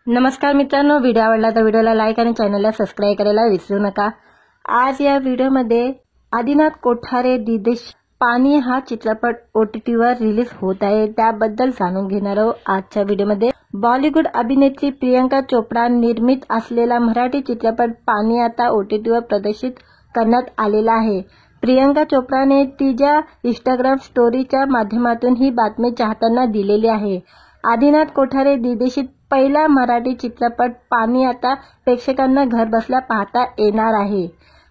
नमस्कार मित्रांनो, व्हिडिओ आवडला तर व्हिडिओला लाईक आणि चॅनलला सबस्क्राइब करायला विसरू नका। आज या व्हिडिओमध्ये आदिनाथ कोठारे दिदेश पाणी हा चित्रपट OTTवर रिलीज होत आहे, त्याबद्दल जाणून घेणार आहोत आजच्या व्हिडिओमध्ये। बॉलिवूड अभिनेत्री प्रियंका चोपडा निर्मित असलेला मराठी चित्रपट पाणी आता OTTवर प्रदर्शित करण्यात आलेला आहे। प्रियंका चोपडाने तिच्या इंस्टाग्राम स्टोरीच्या माध्यमातून ही बातमी चाहत्यांना दिलेली आहे। आदिनाथ कोठारे दिदेशित पहिला मराठी चित्रपट पाणी आता प्रेक्षकांना घरबसल्या पाहता येणार आहे।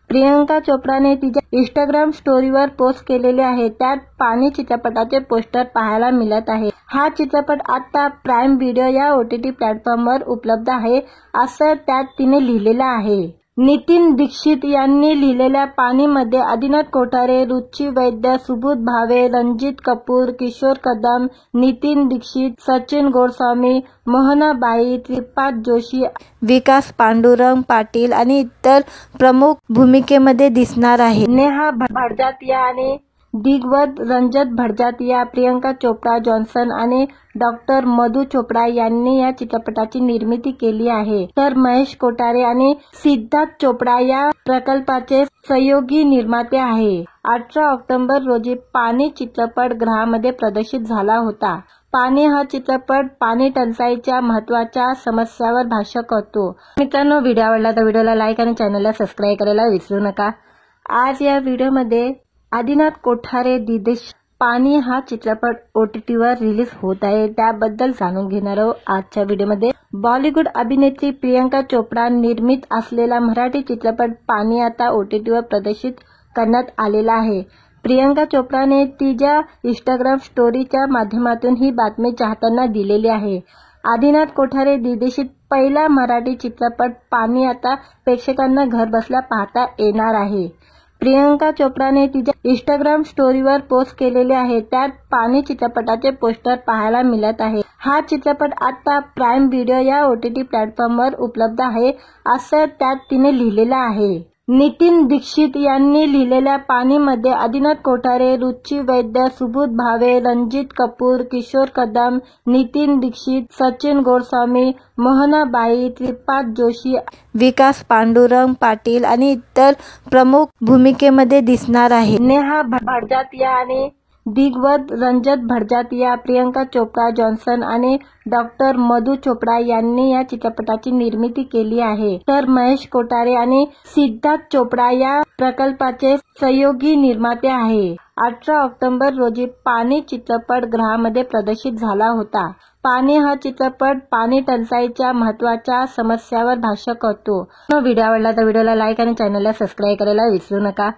प्रियंका चोपडाने तिच्या इंस्टाग्राम स्टोरीवर पोस्ट केलेले आहे, त्यात पाणी चित्रपटाचे पोस्टर पाहायला मिळत आहे। हा चित्रपट आता प्राइम व्हिडिओ या OTT प्लॅटफॉर्मवर उपलब्ध आहे, असं त्यात तिने लिहिलेलं आहे। नितीन दीक्षित यांनी लिहिलेल्या पाणीमध्ये आदिनाथ कोठारे, रुची वैद्य, सुबोध भावे, रणजित कपूर, किशोर कदम, नितीन दीक्षित, सचिन गोस्वामी, मोहनाबाई, त्रिपाद जोशी, विकास पांडुरंग पाटील आणि इतर प्रमुख भूमिकेमध्ये दिसणार आहे। नेहा भडजातिया आणि दिग्गज रंजत भडजातिया, प्रियंका चोपडा जॉन्सन आणि डॉक्टर मधु चोपडा यांनी या चित्रपटाची निर्मिती केली आहे, तर महेश कोठारे आणि सिद्धार्थ चोपडा या प्रकल्पाचे सहयोगी निर्माते आहे। 18 ऑक्टोबर रोजी पाणी चित्रपट गृहामध्ये प्रदर्शित झाला होता। पाणी हा चित्रपट पाणी टंचाईच्या महत्त्वाच्या समस्यावर भाष्य करतो। मित्रांनो, व्हिडिओ आवडला तर व्हिडिओला लाईक आणि चॅनलला सबस्क्राइब करायला विसरू नका। आज या व्हिडिओमध्ये आदिनाथ कोठारे दिदेश पाणी हा चित्रपट OTTवर रिलीज होत आहे, त्याबद्दल जाणून घेणार आहोत आजच्या व्हिडिओमध्ये। बॉलिवूड अभिनेत्री प्रियंका चोपडा निर्मित असलेला मराठी चित्रपट पाणी आता OTTवर प्रदर्शित करण्यात आलेला आहे। प्रियंका चोपडाने तिच्या इंस्टाग्राम स्टोरीच्या माध्यमातून ही बातमी चाहत्यांना दिलेली आहे। आदिनाथ कोठारे दिदेशित पहिला मराठी चित्रपट पाणी आता प्रेक्षकांना घरबसल्या पाहता येणार आहे। प्रियंका चोपडाने तिच्या इंस्टाग्राम स्टोरीवर पोस्ट केलेले आहे, त्यात पाणी चित्रपटाचे पोस्टर पाहायला मिळत आहे। हा चित्रपट आता प्राइम व्हिडिओ या OTT प्लॅटफॉर्मवर उपलब्ध आहे, असं त्यात तिने लिहिलेलं आहे। नितीन दीक्षित यांनी लिहिलेल्या पाणीमध्ये आदिनाथ कोठारे, रुची वैद्य, सुबोध भावे, रणजित कपूर, किशोर कदम, नितीन दीक्षित, सचिन गोस्वामी, मोहनाबाई, त्रिपाद जोशी, विकास पांडुरंग पाटील आणि इतर प्रमुख भूमिकेमध्ये दिसणार आहे। नेहा भडजातिया आणि दिग्गज रंजत भडजातिया, प्रियंका चोपडा जॉन्सन आणि डॉक्टर मधु चोपडा यांनी या चित्रपटाची निर्मिती केली आहे, तर महेश कोठारे आणि सिद्धार्थ चोपडा या प्रकल्पाचे सहयोगी निर्माते आहे। 18 ऑक्टोबर रोजी पाणी चित्रपट गृहामध्ये प्रदर्शित झाला होता। पाणी हा चित्रपट पाणी टंचाईच्या महत्त्वाच्या समस्यावर भाष्य करतो। व्हिडिओ आवडला तर व्हिडिओला लाईक आणि चॅनलला सबस्क्राइब करायला विसरू नका।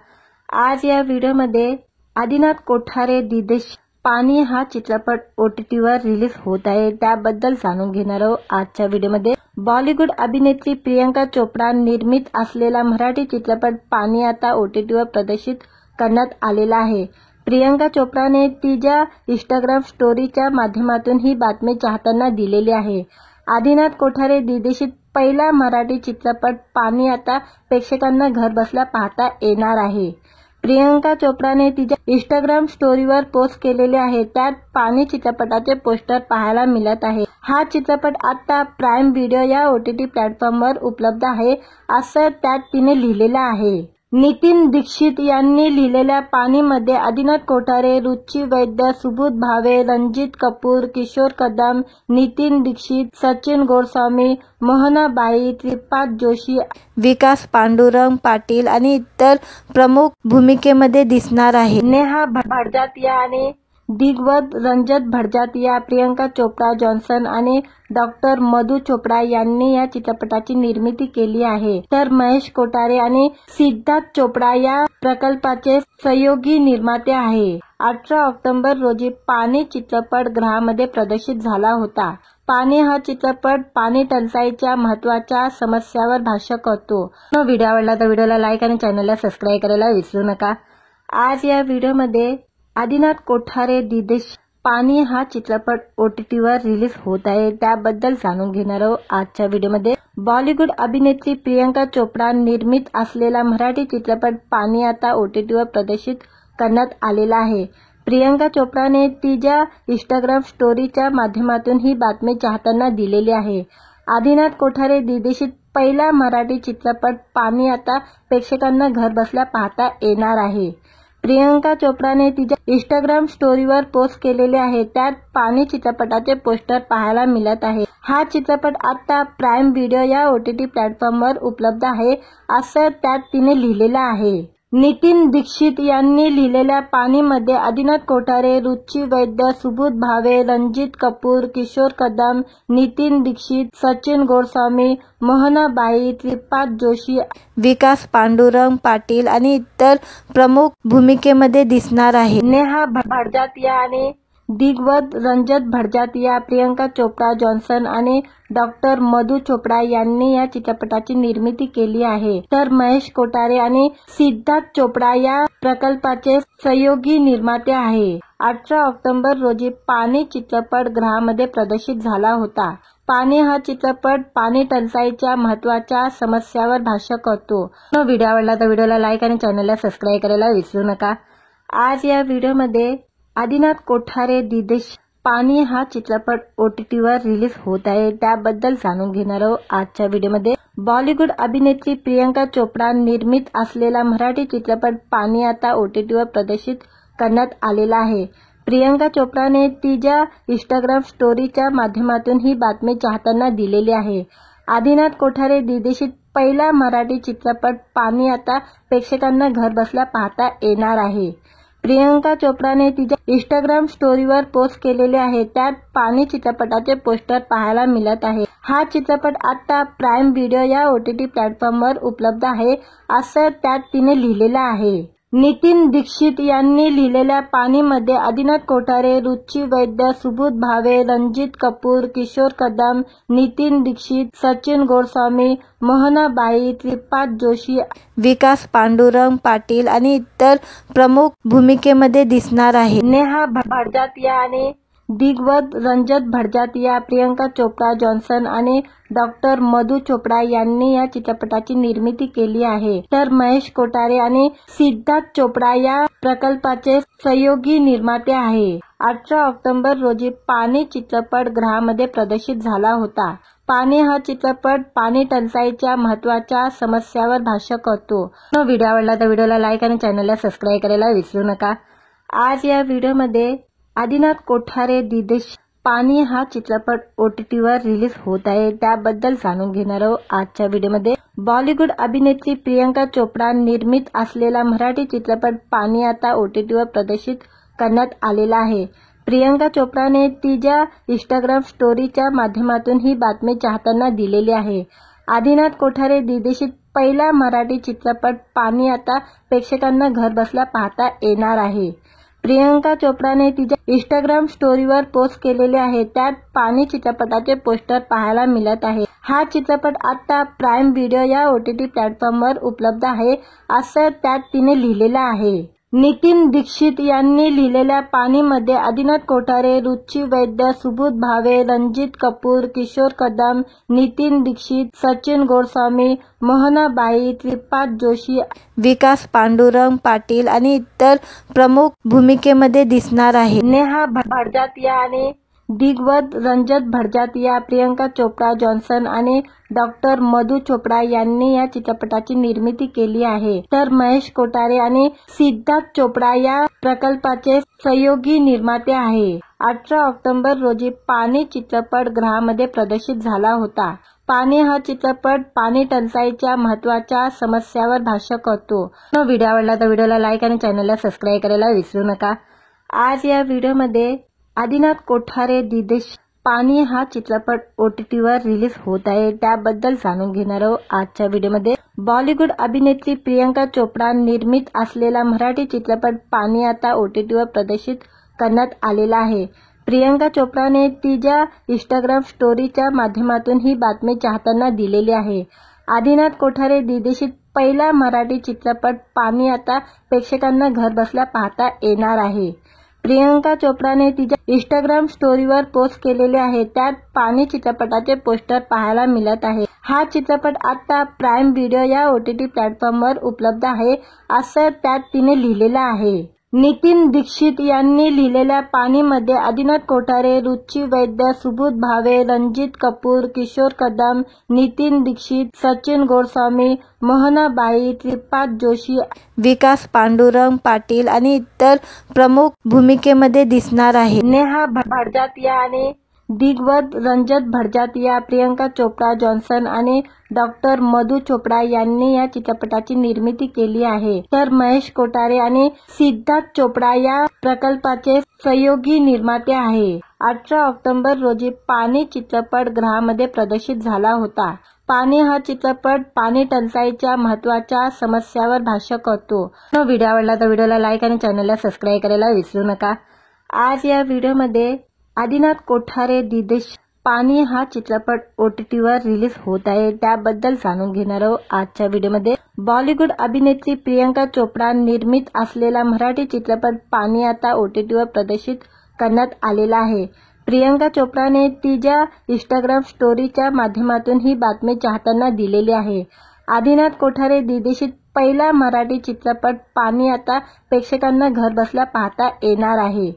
आज या व्हिडिओमध्ये आदिनाथ कोठारे दिदेश पाणी हा चित्रपट OTTवर रिलीज होत आहे, त्याबद्दल जाणून घेणार आहोत आजच्या व्हिडिओमध्ये। बॉलिवूड अभिनेत्री प्रियंका चोपडा निर्मित असलेला मराठी चित्रपट पाणी आता OTTवर प्रदर्शित करण्यात आलेला आहे। प्रियंका चोपडाने तिच्या इंस्टाग्राम स्टोरीच्या माध्यमातून ही बातमी चाहत्यांना दिलेली आहे। आदिनाथ कोठारे दिदेशित पहिला मराठी चित्रपट पाणी आता प्रेक्षकांना घरबसल्या पाहता येणार आहे। प्रियंका चोपडाने तिच्या इंस्टाग्राम स्टोरीवर पोस्ट केलेले आहे, त्यात पाणी चित्रपटाचे पोस्टर पाहायला मिळत आहे। हा चित्रपट आता प्राइम व्हिडिओ या OTT प्लॅटफॉर्मवर उपलब्ध आहे, असं त्यात तिने लिहिलेलं आहे। नितीन दीक्षित यांनी लिहिलेल्या पाणीमध्ये आदिनाथ कोठारे, रुची वैद्य, सुबोध भावे, रणजित कपूर, किशोर कदम, नितीन दीक्षित, सचिन गोस्वामी, मोहनाबाई, त्रिपाद जोशी, विकास पांडुरंग पाटील आणि इतर प्रमुख भूमिकेमध्ये दिसणार आहे। नेहा भडजातिया आणि दिग्गज रंजत भडजातिया, प्रियंका चोपडा जॉन्सन आणि डॉक्टर मधु चोपडा यांनी या चित्रपटाची निर्मिती केली आहे, तर महेश कोठारे आणि सिद्धार्थ चोपडा या प्रकल्पाचे सहयोगी निर्माते आहे। 18 ऑक्टोबर रोजी पाणी चित्रपट गृहामध्ये प्रदर्शित झाला होता। पाणी हा चित्रपट पाणी टंचाईच्या महत्त्वाच्या समस्यावर भाष्य करतो। व्हिडिओ आवडला तर व्हिडिओला लाईक आणि चॅनलला सबस्क्राइब करायला विसरू नका। आज या व्हिडिओमध्ये आदिनाथ कोठारे दिदेश पाणी हा चित्रपट OTTवर रिलीज होत आहे, त्याबद्दल जाणून घेणार आहोत आजच्या व्हिडिओमध्ये। बॉलिवूड अभिनेत्री प्रियंका चोपडा निर्मित असलेला मराठी चित्रपट पाणी आता OTTवर प्रदर्शित करण्यात आलेला आहे। प्रियंका चोपडाने तिच्या इंस्टाग्राम स्टोरीच्या माध्यमातून ही बातमी चाहत्यांना दिलेली आहे। आदिनाथ कोठारे दिग्दर्शित पहिला मराठी चित्रपट पाणी आता प्रेक्षकांना घरबसल्या पाहता येणार आहे। प्रियंका चोप्राने तिच्या इंस्टाग्राम स्टोरीवर पोस्ट केलेले आहे, त्यात पाणी चित्रपटाचे पोस्टर पाहायला मिळत आहे। हा चित्रपट आता प्राईम व्हिडिओ या OTT प्लॅटफॉर्मवर उपलब्ध आहे, असं त्यात तिने लिहिलेलं आहे। नितीन दीक्षित यांनी लिहिलेल्या पाणीमध्ये आदिनाथ कोठारे, रुची वैद्य, सुबोध भावे, रणजित कपूर, किशोर कदम, नितीन दीक्षित, सचिन गोस्वामी, मोहनाबाई, श्रीपाद जोशी, विकास पांडुरंग पाटील आणि इतर प्रमुख भूमिकेमध्ये दिसणार आहे। नेहा भडजातिया आणि दिग्गज रंजन भडजातिया, प्रियंका चोप्रा जॉन्सन आणि डॉ. मधु चोपडा यांनी या चित्रपटाची निर्मिती केली आहे, तर महेश कोठारे आणि सिद्धार्थ चोपडा या प्रकल्पाचे सहयोगी निर्माते आहे। 18 ऑक्टोबर रोजी पाणी चित्रपट गृहामध्ये प्रदर्शित झाला होता। पाणी हा चित्रपट पाणी टंचाईच्या महत्त्वाच्या समस्यावर भाष्य करतो। व्हिडिओ आवडला तर व्हिडिओला लाईक आणि चॅनलला सबस्क्राईब करायला विसरू नका। आज या व्हिडिओमध्ये आदिनाथ कोठारे दिग्दर्शित पाणी हा चित्रपट OTTवर रिलीज होत आहे, त्याबद्दल जाणून घेणार आहोत आजच्या व्हिडिओमध्ये। बॉलिवूड अभिनेत्री प्रियंका चोप्रा निर्मित असलेला मराठी चित्रपट पाणी आता OTTवर प्रदर्शित करण्यात आलेला आहे। प्रियंका चोप्राने तिच्या इंस्टाग्राम स्टोरीच्या माध्यमातून ही बातमी चाहत्यांना दिलेली आहे। आदिनाथ कोठारे दिग्दर्शित पहिला मराठी चित्रपट पाणी आता प्रेक्षकांना घरबसल्या पाहता येणार आहे। प्रियंका चोप्राने तिच्या इंस्टाग्राम स्टोरीवर पोस्ट केलेले आहे, त्यात पाणी चित्रपटाचे पोस्टर पाहायला मिळत आहे। हा चित्रपट आता प्राईम व्हिडिओ या OTT प्लॅटफॉर्मवर उपलब्ध आहे, असं त्यात तिने लिहिलेलं आहे। नितीन दीक्षित यांनी लिहिलेल्या पाणीमध्ये आदिनाथ कोठारे, रुची वैद्य, सुबोध भावे, रणजित कपूर, किशोर कदम, नितीन दीक्षित, सचिन गोस्वामी, मोहनाबाई, श्रीपाद जोशी, विकास पांडुरंग पाटील आणि इतर प्रमुख भूमिकेमध्ये दिसणार आहे। नेहा भडजातिया आणि दिग्गज रंजन भडजातिया, प्रियंका चोप्रा जॉन्सन आणि डॉ. मधु चोपडा यांनी या चित्रपटाची निर्मिती केली आहे, तर महेश कोठारे आणि सिद्धार्थ चोपडा या प्रकल्पाचे सहयोगी निर्माते आहे। 18 ऑक्टोबर रोजी पाणी चित्रपट गृहामध्ये प्रदर्शित झाला होता। पाणी हा चित्रपट पाणी टंचाईच्या महत्त्वाच्या समस्यावर भाष्य करतो। व्हिडिओ आवडला तर व्हिडिओला लाईक आणि चॅनलला सबस्क्राईब करायला विसरू नका। आज या व्हिडिओमध्ये आदिनाथ कोठारे दिग्दर्शित पाणी हा चित्रपट OTTवर रिलीज होत आहे, त्याबद्दल जाणून घेणार आहोत आजच्या व्हिडिओमध्ये। बॉलिवूड अभिनेत्री प्रियंका चोप्रा निर्मित असलेला मराठी चित्रपट पाणी आता OTTवर प्रदर्शित करण्यात आलेला आहे। प्रियंका चोप्राने तिच्या इंस्टाग्राम स्टोरीच्या माध्यमातून ही बातमी चाहत्यांना दिलेली आहे। आदिनाथ कोठारे दिग्दर्शित पहिला मराठी चित्रपट पाणी आता प्रेक्षकांना घरबसल्या पाहता येणार आहे। प्रियंका चोप्राने तिच्या इंस्टाग्राम स्टोरीवर पोस्ट केलेले आहे, त्यात पाणी चित्रपटाचे पोस्टर पाहायला मिळत आहे। हा चित्रपट आता प्राईम व्हिडिओ या OTT प्लॅटफॉर्मवर उपलब्ध आहे, असं त्यात तिने लिहिलेलं आहे। नितीन दीक्षित यांनी लिहिलेल्या पाणीमध्ये आदिनाथ कोठारे, रुची वैद्य, सुबोध भावे, रणजित कपूर, किशोर कदम, नितीन दीक्षित, सचिन गोस्वामी, मोहनाबाई, श्रीपाद जोशी, विकास पांडुरंग पाटील आणि इतर प्रमुख भूमिकेमध्ये दिसणार आहे। नेहा भडजातिया आणि दिग्गज रंजन भडजातिया, प्रियंका चोप्रा जॉन्सन आणि डॉ. मधु चोपडा यांनी या चित्रपटाची निर्मिती केली आहे, तर महेश कोठारे आणि सिद्धार्थ चोपडा या प्रकल्पाचे सहयोगी निर्माते आहे। 18 ऑक्टोबर रोजी पाणी चित्रपट गृहामध्ये प्रदर्शित झाला होता। पाणी हा चित्रपट पाणी टंचाईच्या महत्त्वाच्या समस्यावर भाष्य करतो। व्हिडिओ आवडला तर व्हिडिओला लाईक आणि चॅनलला सबस्क्राईब करायला विसरू नका। आज या व्हिडिओमध्ये आदिनाथ कोठारे दिग्दर्शित पाणी हा चित्रपट OTTवर रिलीज होत आहे, त्याबद्दल जाणून घेणार आहोत आजच्या व्हिडिओमध्ये। बॉलिवूड अभिनेत्री प्रियंका चोप्रा निर्मित असलेला मराठी चित्रपट पाणी आता OTTवर प्रदर्शित करण्यात आलेला आहे। प्रियंका चोप्राने तिच्या इंस्टाग्राम स्टोरीच्या माध्यमातून ही बातमी चाहत्यांना दिलेली आहे। आदिनाथ कोठारे दिग्दर्शित पहिला मराठी चित्रपट पाणी आता प्रेक्षकांना घरबसल्या पाहता येणार आहे। प्रियंका चोप्राने तिच्या इंस्टाग्राम स्टोरीवर पोस्ट केलेले आहे, त्यात पाणी चित्रपटाचे पोस्टर पाहायला मिळत आहे। हा चित्रपट आता प्राईम व्हिडिओ या OTT प्लॅटफॉर्मवर उपलब्ध आहे, असं त्यात तिने लिहिलेलं आहे। नितीन दीक्षित यांनी लिहिलेल्या पाणीमध्ये आदिनाथ कोठारे, रुची वैद्य, सुबोध भावे, रणजित कपूर, किशोर कदम, नितीन दीक्षित, सचिन गोडस्वामी, मोहनाबाई, त्रिपाद जोशी, विकास पांडुरंग पाटील आणि इतर प्रमुख भूमिकेमध्ये दिसणार आहे. नेहा भडजातिया आणि दिग्गज रंजत भडजातिया, प्रियंका चोप्रा जॉन्सन आणि डॉक्टर मधु चोपडा यांनी या चित्रपटाची निर्मिती केली आहे. तर महेश कोठारे आणि सिद्धार्थ चोपडा या प्रकल्पाचे सहयोगी निर्माते आहे. 18 ऑक्टोबर रोजी पाणी चित्रपट गृहामध्ये प्रदर्शित झाला होता. पाणी हा चित्रपट पाणी टंचाईच्या महत्त्वाच्या समस्यावर भाष्य करतो. व्हिडिओ आवडला तर व्हिडिओला लाईक आणि चॅनलला सबस्क्राईब करायला विसरू नका. आज या व्हिडिओमध्ये आदिनाथ कोठारे दिदेश पाणी हा चित्रपट OTTवर रिलीज होत आहे, त्याबद्दल जाणून घेणार आहोत आजच्या व्हिडिओमध्ये. बॉलिवूड अभिनेत्री प्रियंका चोपडा निर्मित असलेला मराठी चित्रपट पाणी आता OTTवर प्रदर्शित करण्यात आलेला आहे. प्रियंका चोपडाने तिच्या इंस्टाग्राम स्टोरीच्या माध्यमातून ही बातमी चाहत्यांना दिलेली आहे. आदिनाथ कोठारे दिग्दर्शित पहिला मराठी चित्रपट पाणी आता प्रेक्षकांना घरबसल्या पाहता येणार आहे.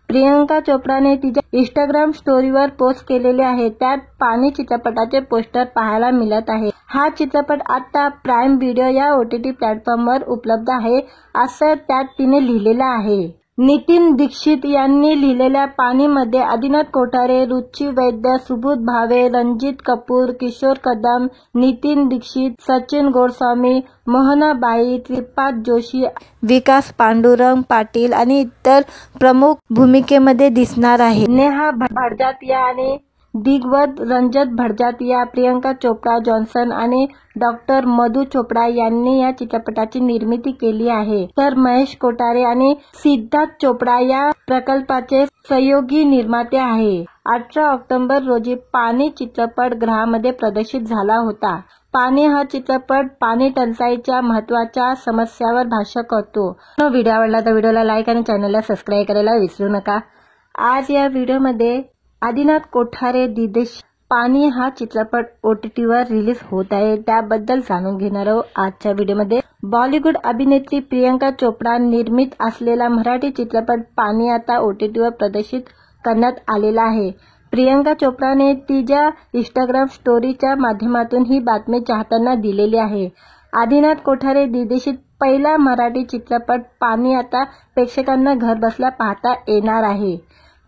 प्रियंका चोपडाने तिच्या इंस्टाग्राम स्टोरीवर पोस्ट केलेले आहे. त्यात पाणी चित्रपटाचे पोस्टर पाहायला मिळत आहे. हा चित्रपट आता प्राईम व्हिडिओ या OTT प्लॅटफॉर्मवर उपलब्ध आहे, असं त्यात तिने लिहिलेलं आहे. नितीन दीक्षित यांनी लिहिलेल्या पाणीमध्ये आदिनाथ कोठारे, रुची वैद्य, सुबोध भावे, रणजित कपूर, किशोर कदम, नितीन दीक्षित, सचिन गोडस्वामी, मोहनाबाई, त्रिपाद जोशी, विकास पांडुरंग पाटील आणि इतर प्रमुख भूमिकेमध्ये दिसणार आहे. नेहा भडजातिया आणि दिग्गज रंजत भडजातिया, प्रियंका चोप्रा जॉन्सन आणि डॉक्टर मधु चोपडा यांनी या चित्रपटाची निर्मिती केली आहे. तर महेश कोठारे आणि सिद्धार्थ चोपडा या प्रकल्पाचे सहयोगी निर्माते आहे. 18 ऑक्टोबर रोजी पाणी चित्रपट गृहामध्ये प्रदर्शित झाला होता. पाणी हा चित्रपट पाणी टंचाईच्या महत्त्वाच्या समस्यावर भाष्य करतो. व्हिडिओ आवडला तर व्हिडिओला लाईक आणि चॅनलला सबस्क्राईब करायला विसरू नका. आज या व्हिडिओमध्ये आदिनाथ कोठारे दिदेश पाणी हा चित्रपट OTTवर रिलीज होत आहे, त्याबद्दल जाणून घेणार आहोत आजच्या व्हिडिओमध्ये. बॉलिवूड अभिनेत्री प्रियंका चोपडा निर्मित असलेला मराठी चित्रपट पाणी आता OTTवर प्रदर्शित करण्यात आलेला आहे. प्रियंका चोपडाने तिच्या इंस्टाग्राम स्टोरीच्या माध्यमातून ही बातमी चाहत्यांना दिलेली आहे. आदिनाथ कोठारे दिग्दर्शित पहिला मराठी चित्रपट पाणी आता प्रेक्षकांना घरबसल्या पाहता येणार आहे.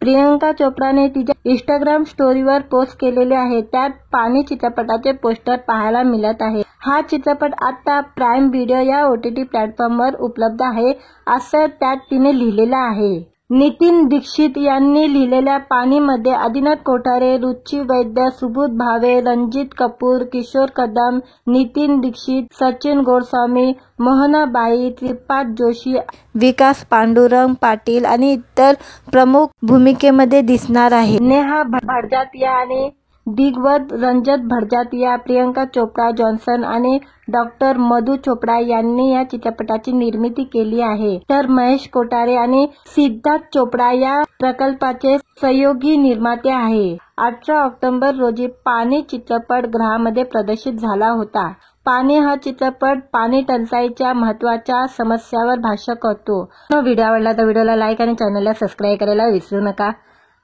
प्रियंका चोपडाने तिच्या इंस्टाग्राम स्टोरीवर पोस्ट केलेले आहे. त्यात पाणी चित्रपटाचे पोस्टर पाहायला मिळत आहे. हा चित्रपट आता प्राईम व्हिडिओ या OTT प्लॅटफॉर्मवर उपलब्ध आहे, असं त्यात तिने लिहिलेलं आहे. नितीन दीक्षित यांनी लिहिलेल्या पाणीमध्ये आदिनाथ कोठारे, रुची वैद्य, सुबोध भावे, रणजित कपूर, किशोर कदम, नितीन दीक्षित, सचिन गोडस्वामी, मोहनाबाई, त्रिपाद जोशी, विकास पांडुरंग पाटील आणि इतर प्रमुख भूमिकेमध्ये दिसणार आहे. नेहा भडजातिया आणि दिग्गज रंजत भडजातिया, प्रियंका चोप्रा जॉन्सन आणि डॉक्टर मधु चोपडा यांनी या चित्रपटाची निर्मिती केली आहे. तर महेश कोठारे आणि सिद्धार्थ चोपडा या प्रकल्पाचे सहयोगी निर्माते आहे. 18 ऑक्टोबर रोजी पाणी चित्रपट गृहामध्ये प्रदर्शित झाला होता. पाणी हा चित्रपट पाणी टंचाईच्या महत्त्वाच्या समस्यावर भाष्य करतो. व्हिडिओ आवडला तर व्हिडिओला लाईक आणि चॅनलला सबस्क्राईब करायला विसरू नका.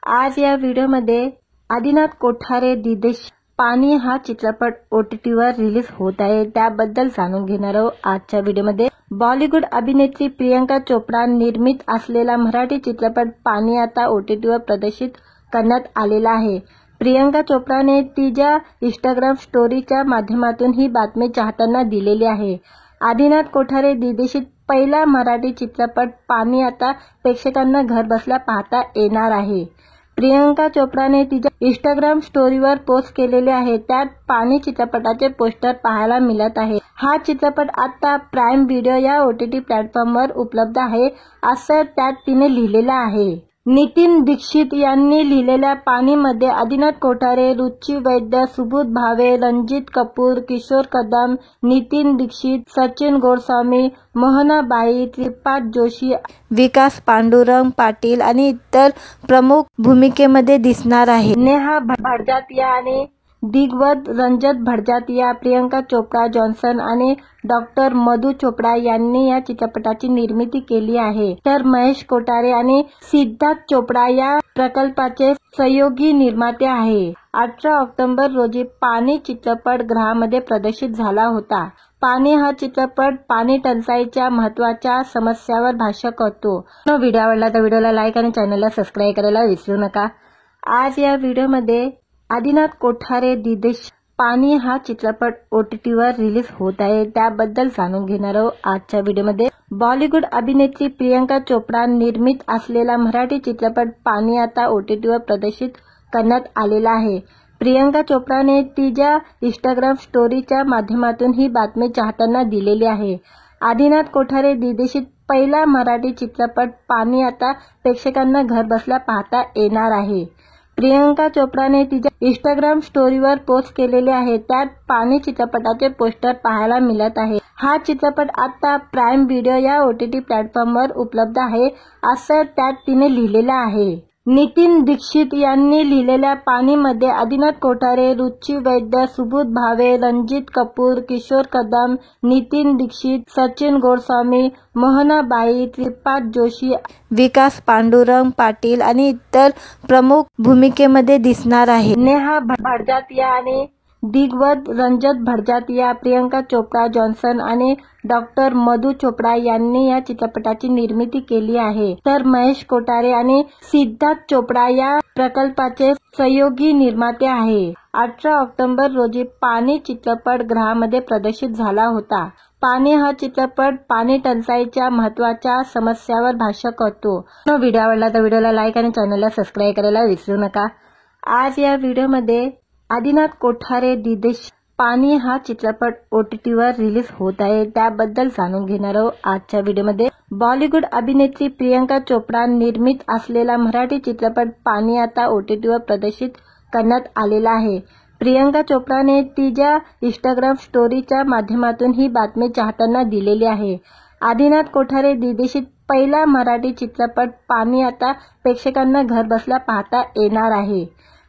आज या व्हिडिओमध्ये आदिनाथ कोठारे दिदेश पाणी हा चित्रपट OTTवर रिलीज होत आहे, त्याबद्दल जाणून घेणार आहोत आजच्या व्हिडिओमध्ये. बॉलिवूड अभिनेत्री प्रियंका चोपडा निर्मित असलेला मराठी चित्रपट पाणी आता OTTवर प्रदर्शित करण्यात आलेला आहे. प्रियंका चोपडाने तिच्या इंस्टाग्राम स्टोरीच्या माध्यमातून ही बातमी चाहत्यांना दिलेली आहे. आदिनाथ कोठारे दिग्दर्शित पहिला मराठी चित्रपट पाणी आता प्रेक्षकांना घरबसल्या पाहता येणार आहे. प्रियंका चोपडाने तिच्या इंस्टाग्राम स्टोरीवर पोस्ट केलेले आहे. त्यात पाणी चित्रपटाचे पोस्टर पाहायला मिळत आहे. हा चित्रपट आता प्राईम व्हिडिओ या OTT प्लॅटफॉर्मवर उपलब्ध आहे, असं त्यात तिने लिहिलेलं आहे. नितीन दीक्षित यांनी लिहिलेल्या पाणीमध्ये आदिनाथ कोठारे, रुची वैद्य, सुबोध भावे, रणजित कपूर, किशोर कदम, नितीन दीक्षित, सचिन गोडस्वामी, मोहनाबाई, त्रिपाद जोशी, विकास पांडुरंग पाटील आणि इतर प्रमुख भूमिकेमध्ये दिसणार आहे. नेहा भडजातिया आणि दिग्गज रंजत भटजातिया, प्रियंका चोप्रा जॉन्सन आणि डॉक्टर मधु चोपडा यांनी या चित्रपटाची निर्मिती केली आहे. तर महेश कोठारे आणि सिद्धार्थ चोपडा या प्रकल्पाचे सहयोगी निर्माते आहे. 18 ऑक्टोबर रोजी पाणी चित्रपट गृहामध्ये प्रदर्शित झाला होता. पाणी हा चित्रपट पाणी टंचाईच्या महत्त्वाच्या समस्यावर भाष्य करतो. व्हिडिओ आवडला तर व्हिडिओला लाईक आणि चॅनलला सबस्क्राईब करायला विसरू नका. आज या व्हिडिओमध्ये आदिनाथ कोठारे दिदेश पाणी हा चित्रपट OTTवर रिलीज होत आहे, त्याबद्दल जाणून घेणार आहोत आजच्या व्हिडिओमध्ये. बॉलिवूड अभिनेत्री प्रियंका चोपडा निर्मित असलेला मराठी चित्रपट पाणी आता OTTवर प्रदर्शित करण्यात आलेला आहे. प्रियंका चोपडाने तिच्या इंस्टाग्राम स्टोरीच्या माध्यमातून ही बातमी चाहत्यांना दिलेली आहे. आदिनाथ कोठारे दिग्दर्शित पहिला मराठी चित्रपट पाणी आता प्रेक्षकांना घरबसल्या पाहता येणार आहे. प्रियंका चोपडाने तिच्या इंस्टाग्राम स्टोरीवर पोस्ट केलेले आहे. त्यात पाणी चित्रपटाचे पोस्टर पाहायला मिळत आहे. हा चित्रपट आता प्राईम व्हिडिओ या OTT प्लॅटफॉर्मवर उपलब्ध आहे, असं त्यात तिने लिहिलेलं आहे. नितीन दीक्षित यांनी लिहिलेल्या पाणीमध्ये आदिनाथ कोठारे, रुची वैद्य, सुबोध भावे, रणजित कपूर, किशोर कदम, नितीन दीक्षित, सचिन गोस्वामी, मोहनाबाई, श्रीपाद जोशी, विकास पांडुरंग पाटील आणि इतर प्रमुख भूमिकेमध्ये दिसणार आहे. नेहा भटजातिया आणि दिग्गज रंजत भटजातिया, प्रियंका चोप्रा जॉन्सन आणि डॉक्टर मधु चोपडा यांनी या चित्रपटाची निर्मिती केली आहे. तर महेश कोठारे आणि सिद्धार्थ चोपडा या प्रकल्पाचे सहयोगी निर्माते आहे. 18 ऑक्टोबर रोजी पाणी चित्रपट गृहामध्ये प्रदर्शित झाला होता. पाणी हा चित्रपट पाणी टंचाईच्या महत्त्वाच्या समस्यावर भाष्य करतो. व्हिडिओ आवडला तर व्हिडिओला लाईक आणि चॅनलला सबस्क्राईब करायला विसरू नका. आज या व्हिडिओमध्ये आदिनाथ कोठारे दिदेश पाणी हा चित्रपट OTTवर रिलीज होत आहे, त्याबद्दल जाणून घेणार आहोत आजच्या व्हिडिओमध्ये. बॉलिवूड अभिनेत्री प्रियंका चोपडा निर्मित असलेला मराठी चित्रपट पाणी आता OTTवर प्रदर्शित करण्यात आलेला आहे. प्रियंका चोपडाने तिच्या इंस्टाग्राम स्टोरीच्या माध्यमातून ही बातमी चाहत्यांना दिलेली आहे. आदिनाथ कोठारे दिग्दर्शित पहिला मराठी चित्रपट पाणी आता प्रेक्षकांना घरबसल्या पाहता येणार आहे.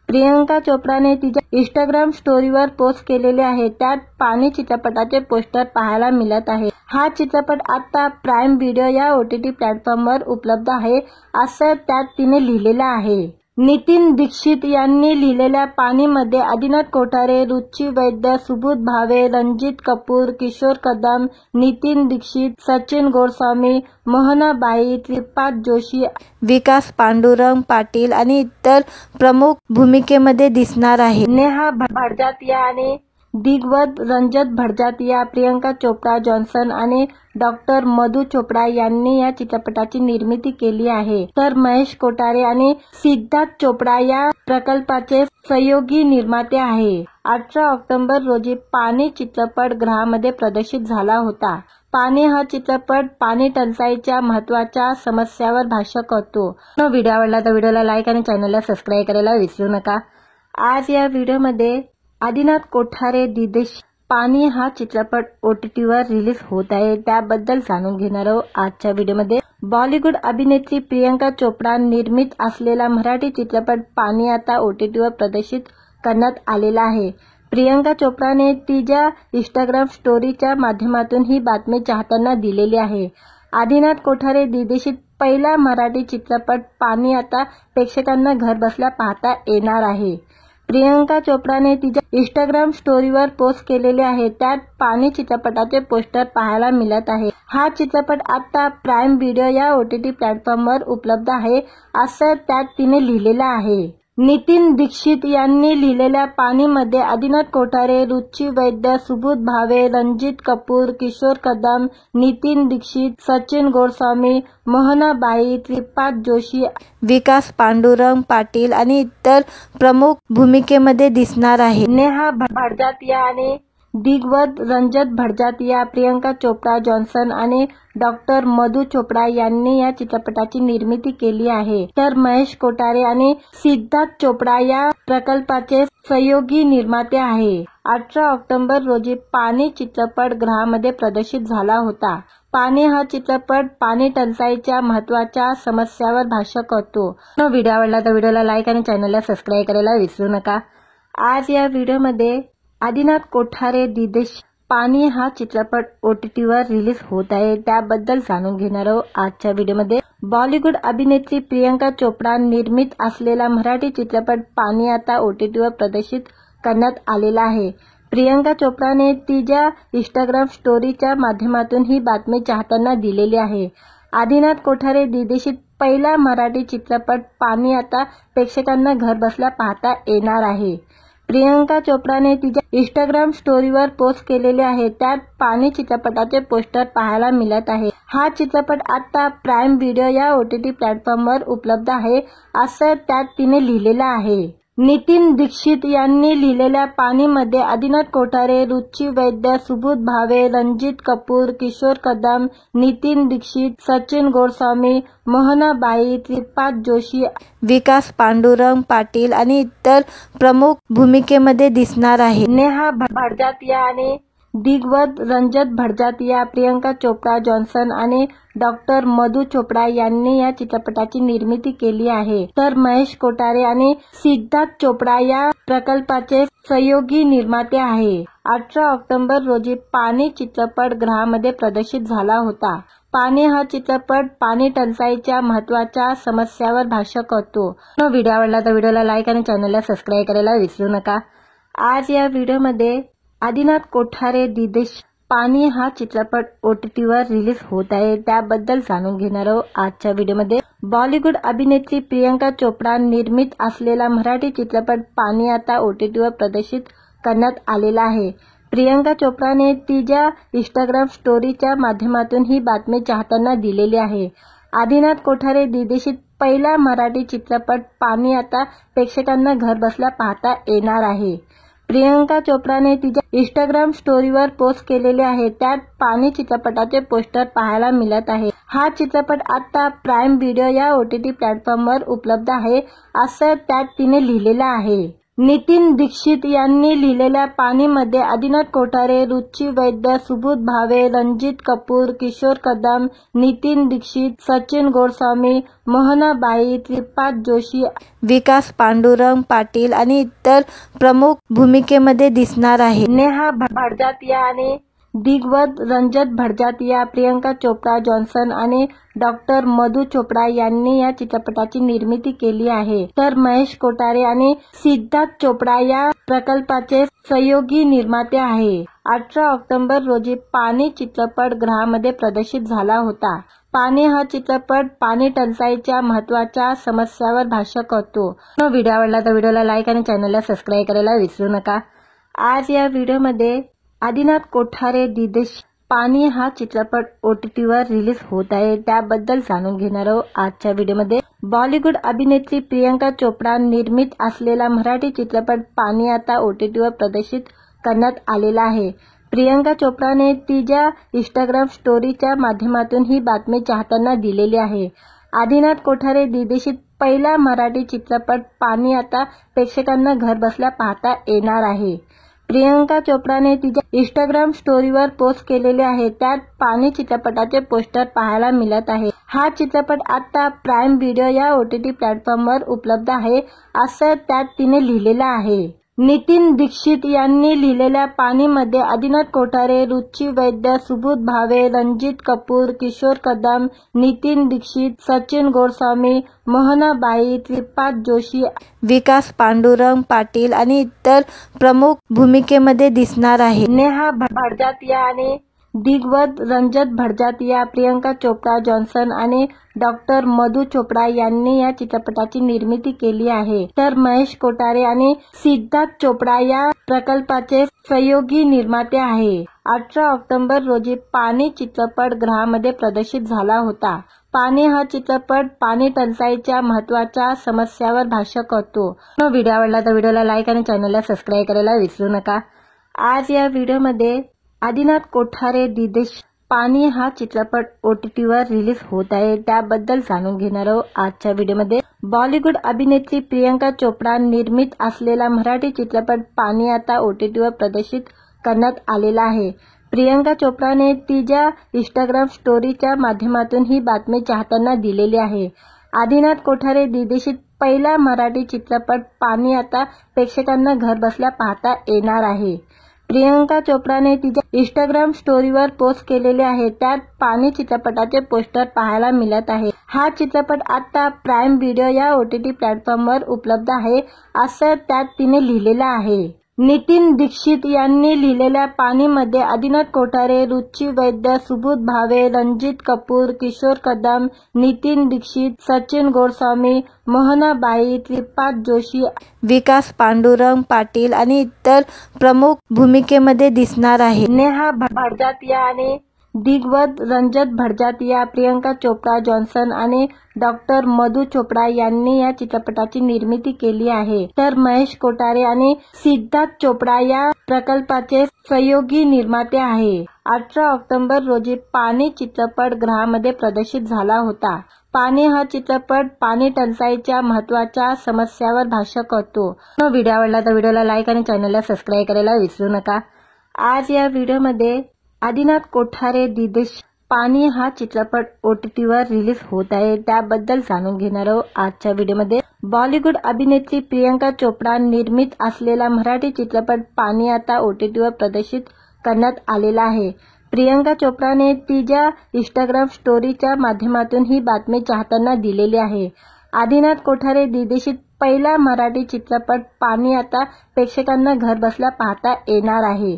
प्रियंका चोपडाने तिच्या इंस्टाग्राम स्टोरीवर पोस्ट केलेले आहे. त्यात पाणी चित्रपटाचे पोस्टर पाहायला मिळत आहे. हा चित्रपट आता प्राईम व्हिडिओ या OTT प्लॅटफॉर्मवर उपलब्ध आहे, असं त्यात तिने लिहिलेलं आहे. नितीन दीक्षित यांनी लिहिलेल्या पाणीमध्ये आदिनाथ कोठारे, रुची वैद्य, सुबोध भावे, रणजित कपूर, किशोर कदम, नितीन दीक्षित, सचिन गोस्वामी, मोहनाबाई, श्रीपाद जोशी, विकास पांडुरंग पाटील आणि इतर प्रमुख भूमिकेमध्ये दिसणार आहे. नेहा भटजातिया आणि दिग्गज रंजत भटजातिया, प्रियंका चोप्रा जॉन्सन आणि डॉक्टर मधु चोपडा यांनी या चित्रपटाची निर्मिती केली आहे. तर महेश कोठारे आणि सिद्धार्थ चोपडा या प्रकल्पाचे सहयोगी निर्माते आहे. 18 ऑक्टोबर रोजी पाणी चित्रपट गृहामध्ये प्रदर्शित झाला होता. पाणी हा चित्रपट पाणी टंचाईच्या महत्त्वाच्या समस्यावर भाष्य करतो. व्हिडिओ आवडला तर व्हिडिओला लाईक आणि चॅनलला सबस्क्राईब करायला विसरू नका. आज या व्हिडिओमध्ये आदिनाथ कोठारे दिदेश पाणी हा चित्रपट OTTवर रिलीज होत आहे, त्याबद्दल जाणून घेणार आहोत आजच्या व्हिडिओमध्ये. बॉलिवूड अभिनेत्री प्रियंका चोपडा निर्मित असलेला मराठी चित्रपट पाणी आता OTTवर प्रदर्शित करण्यात आलेला आहे. प्रियंका चोपडाने तिच्या इंस्टाग्राम स्टोरीच्या माध्यमातून ही बातमी चाहत्यांना दिलेली आहे. आदिनाथ कोठारे दिग्दर्शित पहिला मराठी चित्रपट पाणी आता प्रेक्षकांना घरबसल्या पाहता येणार आहे. प्रियंका चोपडाने तिच्या इंस्टाग्राम स्टोरीवर पोस्ट केलेले आहे. त्यात पाणी चित्रपटाचे पोस्टर पाहायला मिळत आहे. हा चित्रपट आता प्राईम व्हिडिओ या OTT प्लॅटफॉर्मवर उपलब्ध आहे, असं त्यात तिने लिहिलेलं आहे. नितीन दीक्षित यांनी लिहिलेल्या पाणीमध्ये आदिनाथ कोठारे, रुची वैद्य, सुबोध भावे, रणजित कपूर, किशोर कदम, नितीन दीक्षित, सचिन गोस्वामी, मोहनाबाई, श्रीपाद जोशी, विकास पांडुरंग पाटील आणि इतर प्रमुख भूमिकेमध्ये दिसणार आहे. नेहा भटजातिया आणि दिग्गज रंजत भटजातिया, प्रियंका चोप्रा जॉन्सन आणि डॉक्टर मधु चोपडा यांनी या चित्रपटाची निर्मिती केली आहे. तर महेश कोठारे आणि सिद्धार्थ चोपडा या प्रकल्पाचे सहयोगी निर्माते आहे. 18 ऑक्टोबर रोजी पाणी चित्रपट गृहामध्ये प्रदर्शित झाला होता. पाणी हा चित्रपट पाणी टंचाईच्या महत्त्वाच्या समस्यावर भाष्य करतो. व्हिडिओ आवडला तर व्हिडिओला लाईक आणि चॅनलला सबस्क्राईब करायला विसरू नका. आज या व्हिडिओमध्ये आदिनाथ कोठारे दिदेश पाणी हा चित्रपट OTTवर रिलीज होत आहे, त्याबद्दल जाणून घेणार आहोत आजच्या व्हिडिओमध्ये। बॉलिवूड अभिनेत्री प्रियंका चोपडा निर्मित असलेला मराठी चित्रपट पाणी आता OTTवर प्रदर्शित करण्यात आलेला आहे। प्रियंका चोपडाने तिच्या इंस्टाग्राम स्टोरीच्या माध्यमातून ही बातमी चाहत्यांना दिलेली आहे। आदिनाथ कोठारे दिग्दर्शित पहिला मराठी चित्रपट पाणी आता प्रेक्षकांना घरबसल्या पाहता येणार आहे। प्रियंका चोपडाने तिच्या इंस्टाग्राम स्टोरीवर पोस्ट केलेले आहे, त्यात पाणी चित्रपटाचे पोस्टर पाहायला मिळत आहे। हा चित्रपट आता प्राईम व्हिडिओ या OTT प्लॅटफॉर्मवर उपलब्ध आहे, असं त्यात तिने लिहिलेलं आहे। नितीन दीक्षित यांनी लिहिलेल्या पाणीमध्ये आदिनाथ कोठारे, रुची वैद्य, सुबोध भावे, रणजित कपूर, किशोर कदम, नितीन दीक्षित, सचिन गोस्वामी, मोहनाबाई, श्रीपाद जोशी, विकास पांडुरंग पाटील आणि इतर प्रमुख भूमिकेमध्ये दिसणार आहे। नेहा भडजातिया आणि दिग्गज रंजत भडजातिया, प्रियंका चोपडा जॉन्सन आणि डॉक्टर मधु चोपडा यांनी या चित्रपटाची निर्मिती केली आहे, तर महेश कोठारे आणि सिद्धार्थ चोपडा या प्रकल्पाचे सहयोगी निर्माते आहे। 18 ऑक्टोबर रोजी पाणी चित्रपट गृहामध्ये प्रदर्शित झाला होता। पाणी हा चित्रपट पाणी टंचाईच्या महत्त्वाच्या समस्यावर भाष्य करतो। व्हिडिओ आवडला तर व्हिडिओला लाईक आणि चॅनलला सबस्क्राईब करायला विसरू नका। आज या व्हिडिओमध्ये आदिनाथ कोठारे दिदेश पाणी हा चित्रपट OTTवर रिलीज होत आहे, त्याबद्दल जाणून घेणार आहोत आजच्या व्हिडिओमध्ये। बॉलिवूड अभिनेत्री प्रियंका चोपडा निर्मित असलेला मराठी चित्रपट पाणी आता OTTवर प्रदर्शित करण्यात आलेला आहे। प्रियंका चोपडाने तिच्या इंस्टाग्राम स्टोरीच्या माध्यमातून ही बातमी चाहत्यांना दिलेली आहे। आदिनाथ कोठारे दिग्दर्शित पहिला मराठी चित्रपट पाणी आता प्रेक्षकांना घरबसल्या पाहता येणार आहे। प्रियंका चोपडाने तिच्या इंस्टाग्राम स्टोरीवर पोस्ट केलेले आहे, त्यात पाणी चित्रपटाचे पोस्टर पाहायला मिळत आहे। हा चित्रपट आता प्राईम व्हिडिओ या OTT प्लॅटफॉर्मवर उपलब्ध आहे, असं त्यात तिने लिहिलेलं आहे। नितीन दीक्षित यांनी लिहिलेल्या पाणीमध्ये आदिनाथ कोठारे, रुची वैद्य, सुबोध भावे, रणजित कपूर, किशोर कदम, नितीन दीक्षित, सचिन गोस्वामी, मोहनाबाई, श्रीपाद जोशी, विकास पांडुरंग पाटील आणि इतर प्रमुख भूमिकेमध्ये दिसणार आहे। नेहा भडजातिया आणि दिग्गज रंजत भडजातिया, प्रियंका चोपडा जॉन्सन आणि डॉक्टर मधु चोपडा यांनी या चित्रपटाची निर्मिती केली आहे, तर महेश कोठारे आणि सिद्धार्थ चोपडा या प्रकल्पाचे सहयोगी निर्माते आहे। 18 ऑक्टोबर रोजी पाणी चित्रपट गृहामध्ये प्रदर्शित झाला होता। पाणी हा चित्रपट पाणी टंचाईच्या महत्त्वाच्या समस्यावर भाष्य करतो। व्हिडिओ आवडला तर व्हिडिओला लाईक आणि चॅनलला सबस्क्राईब करायला विसरू नका। आज या व्हिडिओमध्ये आदिनाथ कोठारे दिदेश पाणी हा चित्रपट OTTवर रिलीज होत आहे, त्याबद्दल जाणून घेणार आहोत आजच्या व्हिडिओमध्ये। बॉलिवूड अभिनेत्री प्रियंका चोपडा निर्मित असलेला मराठी चित्रपट पाणी आता OTTवर प्रदर्शित करण्यात आलेला आहे। प्रियंका चोपडाने तिच्या इंस्टाग्राम स्टोरीच्या माध्यमातून ही बातमी चाहत्यांना दिलेली आहे। आदिनाथ कोठारे दिग्दर्शित पहिला मराठी चित्रपट पाणी आता प्रेक्षकांना घरबसल्या पाहता येणार आहे। प्रियंका चोपडाने तिच्या इंस्टाग्राम स्टोरीवर पोस्ट केलेले आहे, त्यात पाणी चित्रपटाचे पोस्टर पाहायला मिळत आहे। हा चित्रपट आता प्राईम व्हिडिओ या OTT प्लॅटफॉर्मवर उपलब्ध आहे, असं त्यात तिने लिहिलेलं आहे। नितीन दीक्षित यांनी लिहिलेल्या पाणीमध्ये आदिनाथ कोठारे, रुची वैद्य, सुबोध भावे, रणजित कपूर, किशोर कदम, नितीन दीक्षित, सचिन गोस्वामी, मोहनाबाई, श्रीपाद जोशी, विकास पांडुरंग पाटील आणि इतर प्रमुख भूमिकेमध्ये दिसणार आहे। नेहा भडजातिया आणि दिग्गज रंजत भडजातिया, प्रियंका चोपडा जॉन्सन आणि डॉक्टर मधु चोपडा यांनी या चित्रपटाची निर्मिती केली आहे, तर महेश कोठारे आणि सिद्धार्थ चोपडा या प्रकल्पाचे सहयोगी निर्माते आहे। 18 ऑक्टोबर रोजी पाणी चित्रपट गृहामध्ये प्रदर्शित झाला होता। पाणी हा चित्रपट पाणी टंचाईच्या महत्त्वाच्या समस्यावर भाष्य करतो। व्हिडिओ आवडला तर व्हिडिओला लाईक आणि चॅनलला सबस्क्राईब करायला विसरू नका। आज या व्हिडिओमध्ये आदिनाथ कोठारे दिदेश पाणी हा चित्रपट OTTवर रिलीज होत आहे, त्याबद्दल जाणून घेणार आहोत आजच्या व्हिडिओमध्ये। बॉलिवूड अभिनेत्री प्रियंका चोपडा निर्मित असलेला मराठी चित्रपट पाणी आता OTTवर प्रदर्शित करण्यात आलेला आहे। प्रियंका चोपडाने तिच्या इंस्टाग्राम स्टोरीच्या माध्यमातून ही बातमी चाहत्यांना दिलेली आहे। आदिनाथ कोठारे दिग्दर्शित पहिला मराठी चित्रपट पाणी आता प्रेक्षकांना घरबसल्या पाहता येणार आहे। प्रियंका चोप्राने तिच्या इंस्टाग्राम स्टोरीवर पोस्ट केलेले आहे, त्यात पाणी चित्रपटाचे पोस्टर पाहायला मिळत आहे। हा चित्रपट आता प्राईम व्हिडिओ या OTT प्लॅटफॉर्मवर उपलब्ध आहे, असं त्यात तिने लिहिलेलं आहे। नितीन दीक्षित यांनी लिहिलेल्या पाणीमध्ये आदिनाथ कोठारे, रुची वैद्य, सुबोध भावे, रणजित कपूर, किशोर कदम, नितीन दीक्षित, सचिन गोडस्वामी, मोहनाबाई, त्रिपाद जोशी, विकास पांडुरंग पाटील आणि इतर प्रमुख भूमिकेमध्ये दिसणार आहे। नेहा भडजातिया आणि दिग्गज रंजत भडजातिया, प्रियंका चोप्रा जॉन्सन आणि डॉक्टर मधु चोपडा यांनी या चित्रपटाची निर्मिती केली आहे, तर महेश कोठारे आणि सिद्धार्थ चोपडा या प्रकल्पाचे सहयोगी निर्माते आहे। 18 ऑक्टोबर रोजी पाणी चित्रपट गृहामध्ये प्रदर्शित झाला होता। पाणी हा चित्रपट पाणी टंचाईच्या महत्त्वाच्या समस्यावर भाष्य करतो। व्हिडिओ आवडला तर व्हिडिओला लाईक आणि चॅनलला सबस्क्राईब करायला विसरू नका। आज या व्हिडिओमध्ये आदिनाथ कोठारे दिदेश पाणी हा चित्रपट OTTवर रिलीज होत आहे, त्याबद्दल जाणून घेणार आहोत आजच्या व्हिडिओमध्ये। बॉलिवूड अभिनेत्री प्रियंका चोप्रा निर्मित असलेला मराठी चित्रपट पाणी आता OTTवर प्रदर्शित करण्यात आलेला आहे। प्रियंका चोप्राने तिच्या इंस्टाग्राम स्टोरीच्या माध्यमातून ही बातमी चाहत्यांना दिलेली आहे। आदिनाथ कोठारे दिग्दर्शित पहिला मराठी चित्रपट पाणी आता प्रेक्षकांना घरबसल्या पाहता येणार आहे।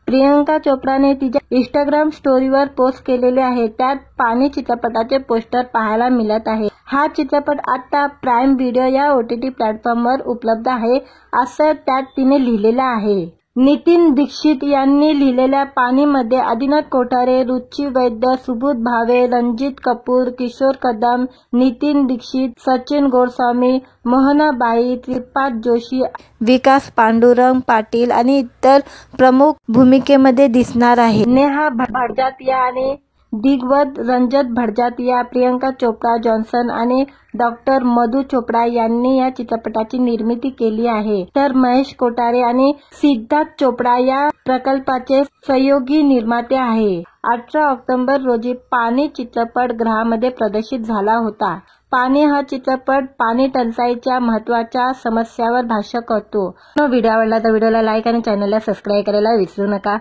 प्रियंका चोप्राने तिच्या इंस्टाग्राम स्टोरीवर पोस्ट केलेले आहे, त्यात पाणी चित्रपटाचे पोस्टर पाहायला मिळत आहे। हा चित्रपट आता प्राईम व्हिडिओ या OTT प्लॅटफॉर्मवर उपलब्ध आहे, असं त्यात तिने लिहिलेलं आहे। नितीन दीक्षित यांनी लिहिलेल्या पाणीमध्ये आदिनाथ कोठारे, रुची वैद्य, सुबोध भावे, रणजित कपूर, किशोर कदम, नितीन दीक्षित, सचिन गोडस्वामी, मोहनाबाई, त्रिपाद जोशी, विकास पांडुरंग पाटील आणि इतर प्रमुख भूमिकेमध्ये दिसणार आहे। नेहा भडजातिया आणि दिग्गज रंजत भडजातिया, प्रियंका चोप्रा जॉन्सन आणि डॉक्टर मधु चोपडा यांनी या चित्रपटाची निर्मिती केली आहे, तर महेश कोठारे आणि सिद्धार्थ चोपडा या प्रकल्पाचे सहयोगी निर्माते आहे। 18 ऑक्टोबर रोजी पाणी चित्रपट गृहामध्ये प्रदर्शित झाला होता। पाणी हा चित्रपट पाणी टंचाईच्या महत्त्वाच्या समस्यावर भाष्य करतो। व्हिडिओ आवडला तर व्हिडिओला लाईक आणि चॅनलला सबस्क्राईब करायला विसरू नका।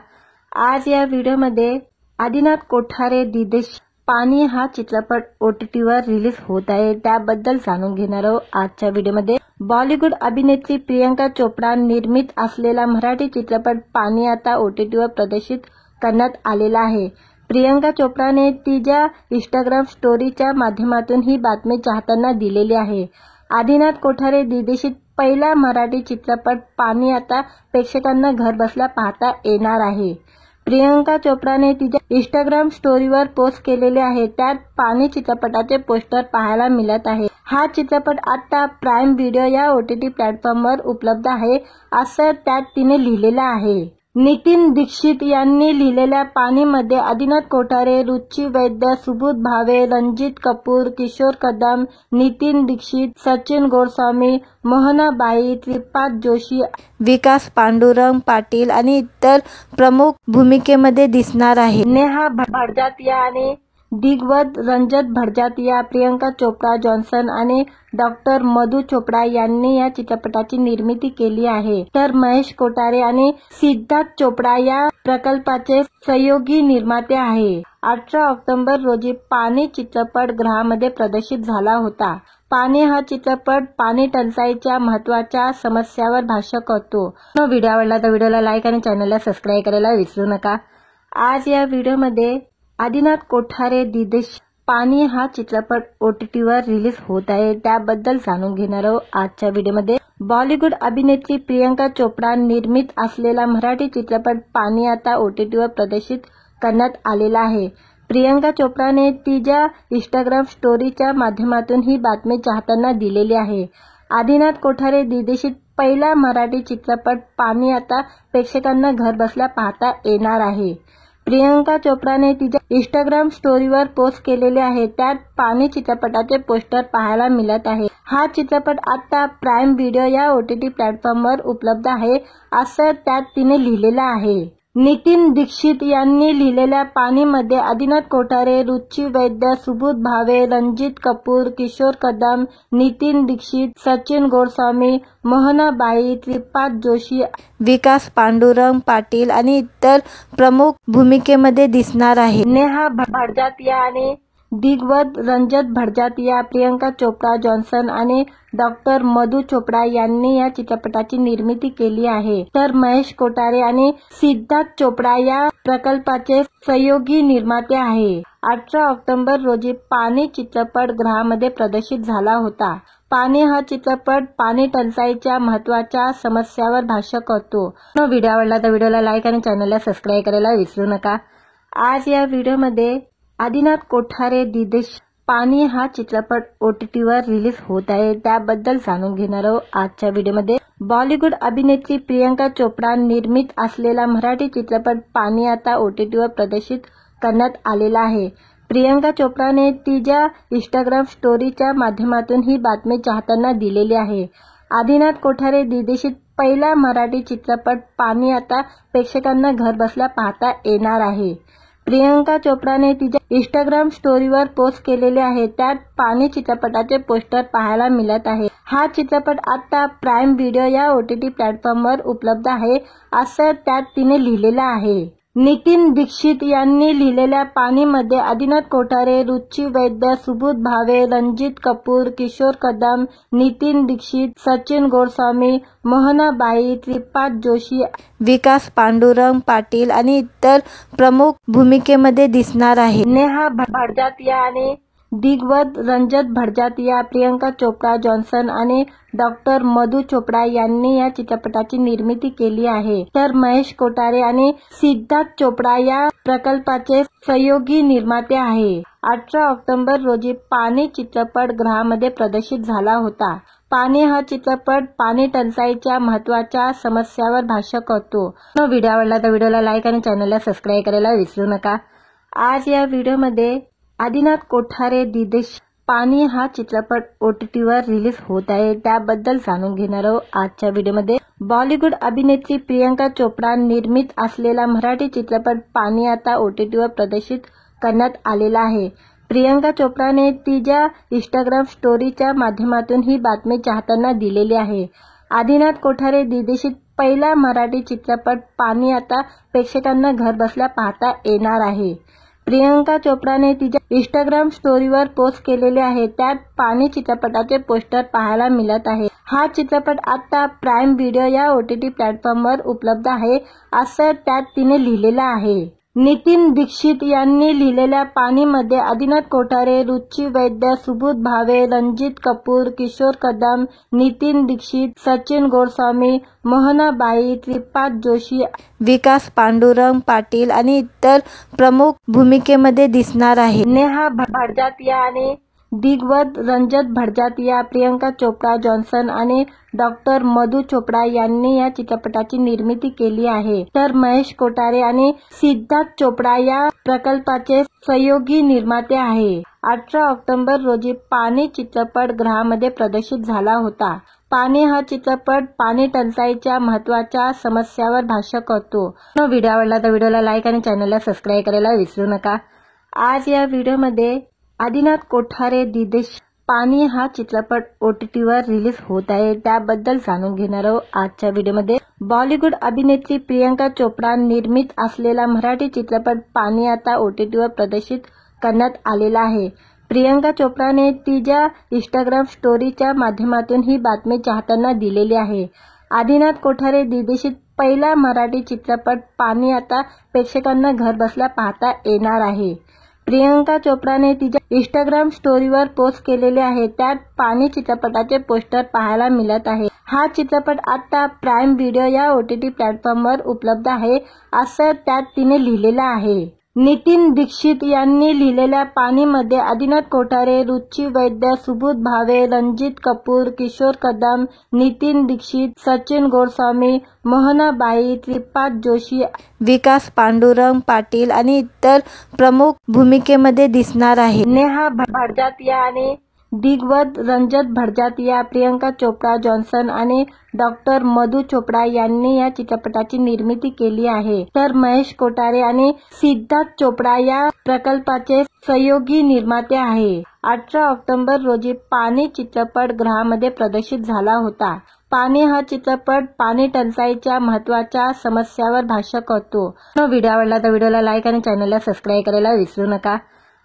आज या व्हिडिओमध्ये आदिनाथ कोठारे दिदेश पाणी हा चित्रपट OTTवर रिलीज होत आहे, त्याबद्दल जाणून घेणार आहोत आजच्या व्हिडिओमध्ये। बॉलिवूड अभिनेत्री प्रियंका चोप्रा निर्मित असलेला मराठी चित्रपट पाणी आता OTTवर प्रदर्शित करण्यात आलेला आहे। प्रियंका चोप्राने तिच्या इंस्टाग्राम स्टोरीच्या माध्यमातून ही बातमी चाहत्यांना दिलेली आहे। आदिनाथ कोठारे दिग्दर्शित पहिला मराठी चित्रपट पाणी आता प्रेक्षकांना घरबसल्या पाहता येणार आहे। प्रियंका चोप्राने तिच्या इंस्टाग्राम स्टोरीवर पोस्ट केलेले आहे, त्यात पाणी चित्रपटाचे पोस्टर पाहायला मिळत आहे। हा चित्रपट आता प्राईम व्हिडिओ या OTT प्लॅटफॉर्मवर उपलब्ध आहे, असं त्यात तिने लिहिलेलं आहे। नितीन दीक्षित यांनी लिहिलेल्या पाणीमध्ये आदिनाथ कोठारे, रुची वैद्य, सुबोध भावे, रणजित कपूर, किशोर कदम, नितीन दीक्षित, सचिन गोडस्वामी, मोहनाबाई, त्रिपाद जोशी, विकास पांडुरंग पाटील आणि इतर प्रमुख भूमिकेमध्ये दिसणार आहे। नेहा भडजातिया आणि दिग्गज रंजत भडजातिया, प्रियंका चोप्रा जॉन्सन आणि डॉक्टर मधु चोपडा यांनी या चित्रपटाची निर्मिती केली आहे, तर महेश कोठारे आणि सिद्धार्थ चोपडा या प्रकल्पाचे सहयोगी निर्माते आहे। 18 ऑक्टोबर रोजी पाणी चित्रपट गृहामध्ये प्रदर्शित झाला होता। पाणी हा चित्रपट पाणी टंचाईच्या महत्त्वाच्या समस्यावर भाष्य करतो। व्हिडिओ आवडला तर व्हिडिओला लाईक आणि चॅनलला सबस्क्राईब करायला विसरू नका। आज या व्हिडिओमध्ये आदिनाथ कोठारे दिदेश पाणी हा चित्रपट OTTवर रिलीज होत आहे, त्याबद्दल जाणून घेणार आहोत आजच्या व्हिडिओमध्ये। बॉलिवूड अभिनेत्री प्रियंका चोप्रा निर्मित असलेला मराठी चित्रपट पाणी आता OTTवर प्रदर्शित करण्यात आलेला आहे। प्रियंका चोप्राने तिच्या इंस्टाग्राम स्टोरीच्या माध्यमातून ही बातमी चाहत्यांना दिलेली आहे। आदिनाथ कोठारे दिग्दर्शित पहिला मराठी चित्रपट पाणी आता प्रेक्षकांना घरबसल्या पाहता येणार आहे। प्रियंका चोप्राने तिच्या इंस्टाग्राम स्टोरीवर पोस्ट केलेले आहे, त्यात पाणी चित्रपटाचे पोस्टर पाहायला मिळत आहे। हा चित्रपट आता प्राईम व्हिडिओ या OTT प्लॅटफॉर्मवर उपलब्ध आहे, असं त्यात तिने लिहिलेलं आहे। नितीन दीक्षित यांनी लिहिलेल्या पाणीमध्ये आदिनाथ कोठारे, रुची वैद्य, सुबोध भावे, रणजित कपूर, किशोर कदम, नितीन दीक्षित, सचिन गोडस्वामी, मोहनाबाई, त्रिपाद जोशी, विकास पांडुरंग पाटील आणि इतर प्रमुख भूमिकेमध्ये दिसणार आहे. नेहा भडजातिया आणि दिग्वत रंजत भडजातिया, प्रियंका चोप्रा जॉन्सन आणि डॉक्टर मधु चोपडा यांनी या चित्रपटाची निर्मिती केली आहे. तर महेश कोठारे आणि सिद्धार्थ चोपडा या प्रकल्पाचे सहयोगी निर्माते आहे. 18 ऑक्टोबर रोजी पाणी चित्रपट गृहामध्ये प्रदर्शित झाला होता. पाणी हा चित्रपट पाणी टंचाईच्या महत्त्वाच्या समस्यावर भाष्य करतो. व्हिडिओ आवडला तर व्हिडिओला लाईक आणि चॅनलला सबस्क्राईब करायला विसरू नका. आज या व्हिडिओमध्ये आदिनाथ कोठारे दिदेश पाणी हा चित्रपट OTTवर रिलीज होत आहे, त्याबद्दल जाणून घेणार आहोत आजच्या व्हिडिओमध्ये. बॉलिवूड अभिनेत्री प्रियंका चोपडा निर्मित असलेला मराठी चित्रपट पाणी आता OTTवर प्रदर्शित करण्यात आलेला आहे. प्रियंका चोपडाने तिच्या इंस्टाग्राम स्टोरीच्या माध्यमातून ही बातमी चाहत्यांना दिलेली आहे. आदिनाथ कोठारे दिग्दर्शित पहिला मराठी चित्रपट पाणी आता प्रेक्षकांना घरबसल्या पाहता येणार आहे. प्रियंका चोपडाने तिच्या इंस्टाग्राम स्टोरीवर पोस्ट केलेले आहे. त्यात पाणी चित्रपटाचे पोस्टर पाहायला मिळत आहे. हा चित्रपट आता प्राईम व्हिडिओ या OTT प्लॅटफॉर्मवर उपलब्ध आहे, असं त्यात तिने लिहिलेलं आहे. नितीन दीक्षित यांनी लिहिलेल्या पाणीमध्ये आदिनाथ कोठारे, रुची वैद्य, सुबोध भावे, रणजित कपूर, किशोर कदम, नितीन दीक्षित, सचिन गोडस्वामी, मोहनाबाई, त्रिपाद जोशी, विकास पांडुरंग पाटील आणि इतर प्रमुख भूमिकेमध्ये दिसणार आहे. नेहा भडजातिया आणि दिग्वत रंजत भडजातिया, प्रियंका चोप्रा जॉन्सन आणि डॉक्टर मधु चोपडा यांनी या चित्रपटाची निर्मिती केली आहे. तर महेश कोठारे आणि सिद्धार्थ चोपडा या प्रकल्पाचे सहयोगी निर्माते आहे. 18 ऑक्टोबर रोजी पाणी चित्रपट गृहामध्ये प्रदर्शित झाला होता. पाणी हा चित्रपट पाणी टंचाईच्या महत्त्वाच्या समस्यावर भाष्य करतो. व्हिडिओ आवडला तर व्हिडिओला लाईक आणि चॅनलला सबस्क्राईब करायला विसरू नका. आज या व्हिडिओमध्ये आदिनाथ कोठारे दिदेश पाणी हा चित्रपट OTTवर रिलीज होत आहे, त्याबद्दल जाणून घेणार आहोत आजच्या व्हिडिओमध्ये. बॉलिवूड अभिनेत्री प्रियंका चोपडा निर्मित असलेला मराठी चित्रपट पाणी आता OTTवर प्रदर्शित करण्यात आलेला आहे. प्रियंका चोपडाने तिच्या इंस्टाग्राम स्टोरीच्या माध्यमातून ही बातमी चाहत्यांना दिलेली आहे. आदिनाथ कोठारे दिग्दर्शित पहिला मराठी चित्रपट पाणी आता प्रेक्षकांना घरबसल्या पाहता येणार आहे. प्रियंका चोपडाने तिच्या इंस्टाग्राम स्टोरीवर पोस्ट केलेले आहे. त्यात पाणी चित्रपटाचे पोस्टर पाहायला मिळत आहे. हा चित्रपट आता प्राईम व्हिडिओ या OTT प्लॅटफॉर्मवर उपलब्ध आहे, असं त्यात तिने लिहिलेलं आहे. नितीन दीक्षित यांनी लिहिलेल्या पाणीमध्ये आदिनाथ कोठारे, रुची वैद्य, सुबोध भावे, रणजित कपूर, किशोर कदम, नितीन दीक्षित, सचिन गोडस्वामी, मोहनाबाई, त्रिपाद जोशी, विकास पांडुरंग पाटील आणि इतर प्रमुख भूमिकेमध्ये दिसणार आहे. नेहा भडजातिया आणि दिग्वत रंजत भडजातिया, प्रियंका चोप्रा जॉन्सन आणि डॉक्टर मधु चोपडा यांनी या चित्रपटाची निर्मिती केली आहे. तर महेश कोठारे आणि सिद्धार्थ चोपडा या प्रकल्पाचे सहयोगी निर्माते आहे. 18 ऑक्टोबर रोजी पाणी चित्रपट गृहामध्ये प्रदर्शित झाला होता. पाणी हा चित्रपट पाणी टंचाईच्या महत्त्वाच्या समस्यावर भाष्य करतो. व्हिडिओ आवडला तर व्हिडिओला लाईक आणि चॅनलला सबस्क्राईब करायला विसरू नका. आज या व्हिडिओमध्ये आदिनाथ कोठारे दिदेश पाणी हा चित्रपट OTTवर रिलीज होत आहे, त्याबद्दल जाणून घेणार आहोत आजच्या व्हिडिओमध्ये. बॉलिवूड अभिनेत्री प्रियंका चोपडा निर्मित असलेला मराठी चित्रपट पाणी आता OTTवर प्रदर्शित करण्यात आलेला आहे. प्रियंका चोपडाने तिच्या इंस्टाग्राम स्टोरीच्या माध्यमातून ही बातमी चाहत्यांना दिलेली आहे. आदिनाथ कोठारे दिग्दर्शित पहिला मराठी चित्रपट पाणी आता प्रेक्षकांना घरबसल्या पाहता येणार आहे. प्रियंका चोपडाने तिच्या इंस्टाग्राम स्टोरीवर पोस्ट केलेले आहे. त्यात पाणी चित्रपटाचे पोस्टर पाहायला मिळत आहे. हा चित्रपट आता प्राईम व्हिडिओ या OTT प्लॅटफॉर्मवर उपलब्ध आहे, असं त्यात तिने लिहिलेलं आहे. नितीन दीक्षित यांनी लिहिलेल्या पाणीमध्ये आदिनाथ कोठारे, रुची वैद्य, सुबोध भावे, रणजित कपूर, किशोर कदम, नितीन दीक्षित, सचिन गोडस्वामी, मोहनाबाई, त्रिपाद जोशी, विकास पांडुरंग पाटील आणि इतर प्रमुख भूमिकेमध्ये दिसणार आहे. नेहा भडजातिया आणि दिग्वत रंजत भटजातिया, प्रियंका चोप्रा जॉन्सन आणि डॉक्टर मधु चोपडा यांनी या चित्रपटाची निर्मिती केली आहे. तर महेश कोठारे आणि सिद्धार्थ चोपडा या प्रकल्पाचे सहयोगी निर्माते आहे. 18 ऑक्टोबर रोजी पाणी चित्रपट गृहामध्ये प्रदर्शित झाला होता. पाणी हा चित्रपट पाणी टंचाईच्या महत्त्वाच्या समस्यावर भाष्य करतो. व्हिडिओ आवडला तर व्हिडिओला लाईक आणि चॅनलला सबस्क्राईब करायला विसरू नका.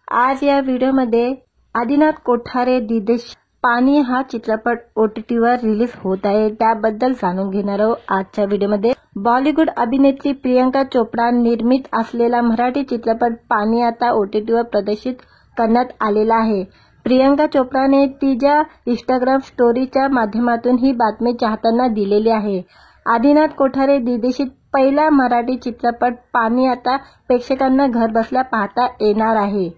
आज या व्हिडिओमध्ये आदिनाथ कोठारे दिदेश पाणी हा चित्रपट OTTवर रिलीज होत आहे, त्याबद्दल जाणून घेणार आहोत आजच्या व्हिडिओमध्ये. बॉलिवूड अभिनेत्री प्रियंका चोपडा निर्मित असलेला मराठी चित्रपट पाणी आता OTTवर प्रदर्शित करण्यात आलेला आहे. प्रियंका चोपडाने तिच्या इंस्टाग्राम स्टोरीच्या माध्यमातून ही बातमी चाहत्यांना दिलेली आहे. आदिनाथ कोठारे दिग्दर्शित पहिला मराठी चित्रपट पाणी आता प्रेक्षकांना घरबसल्या पाहता येणार आहे.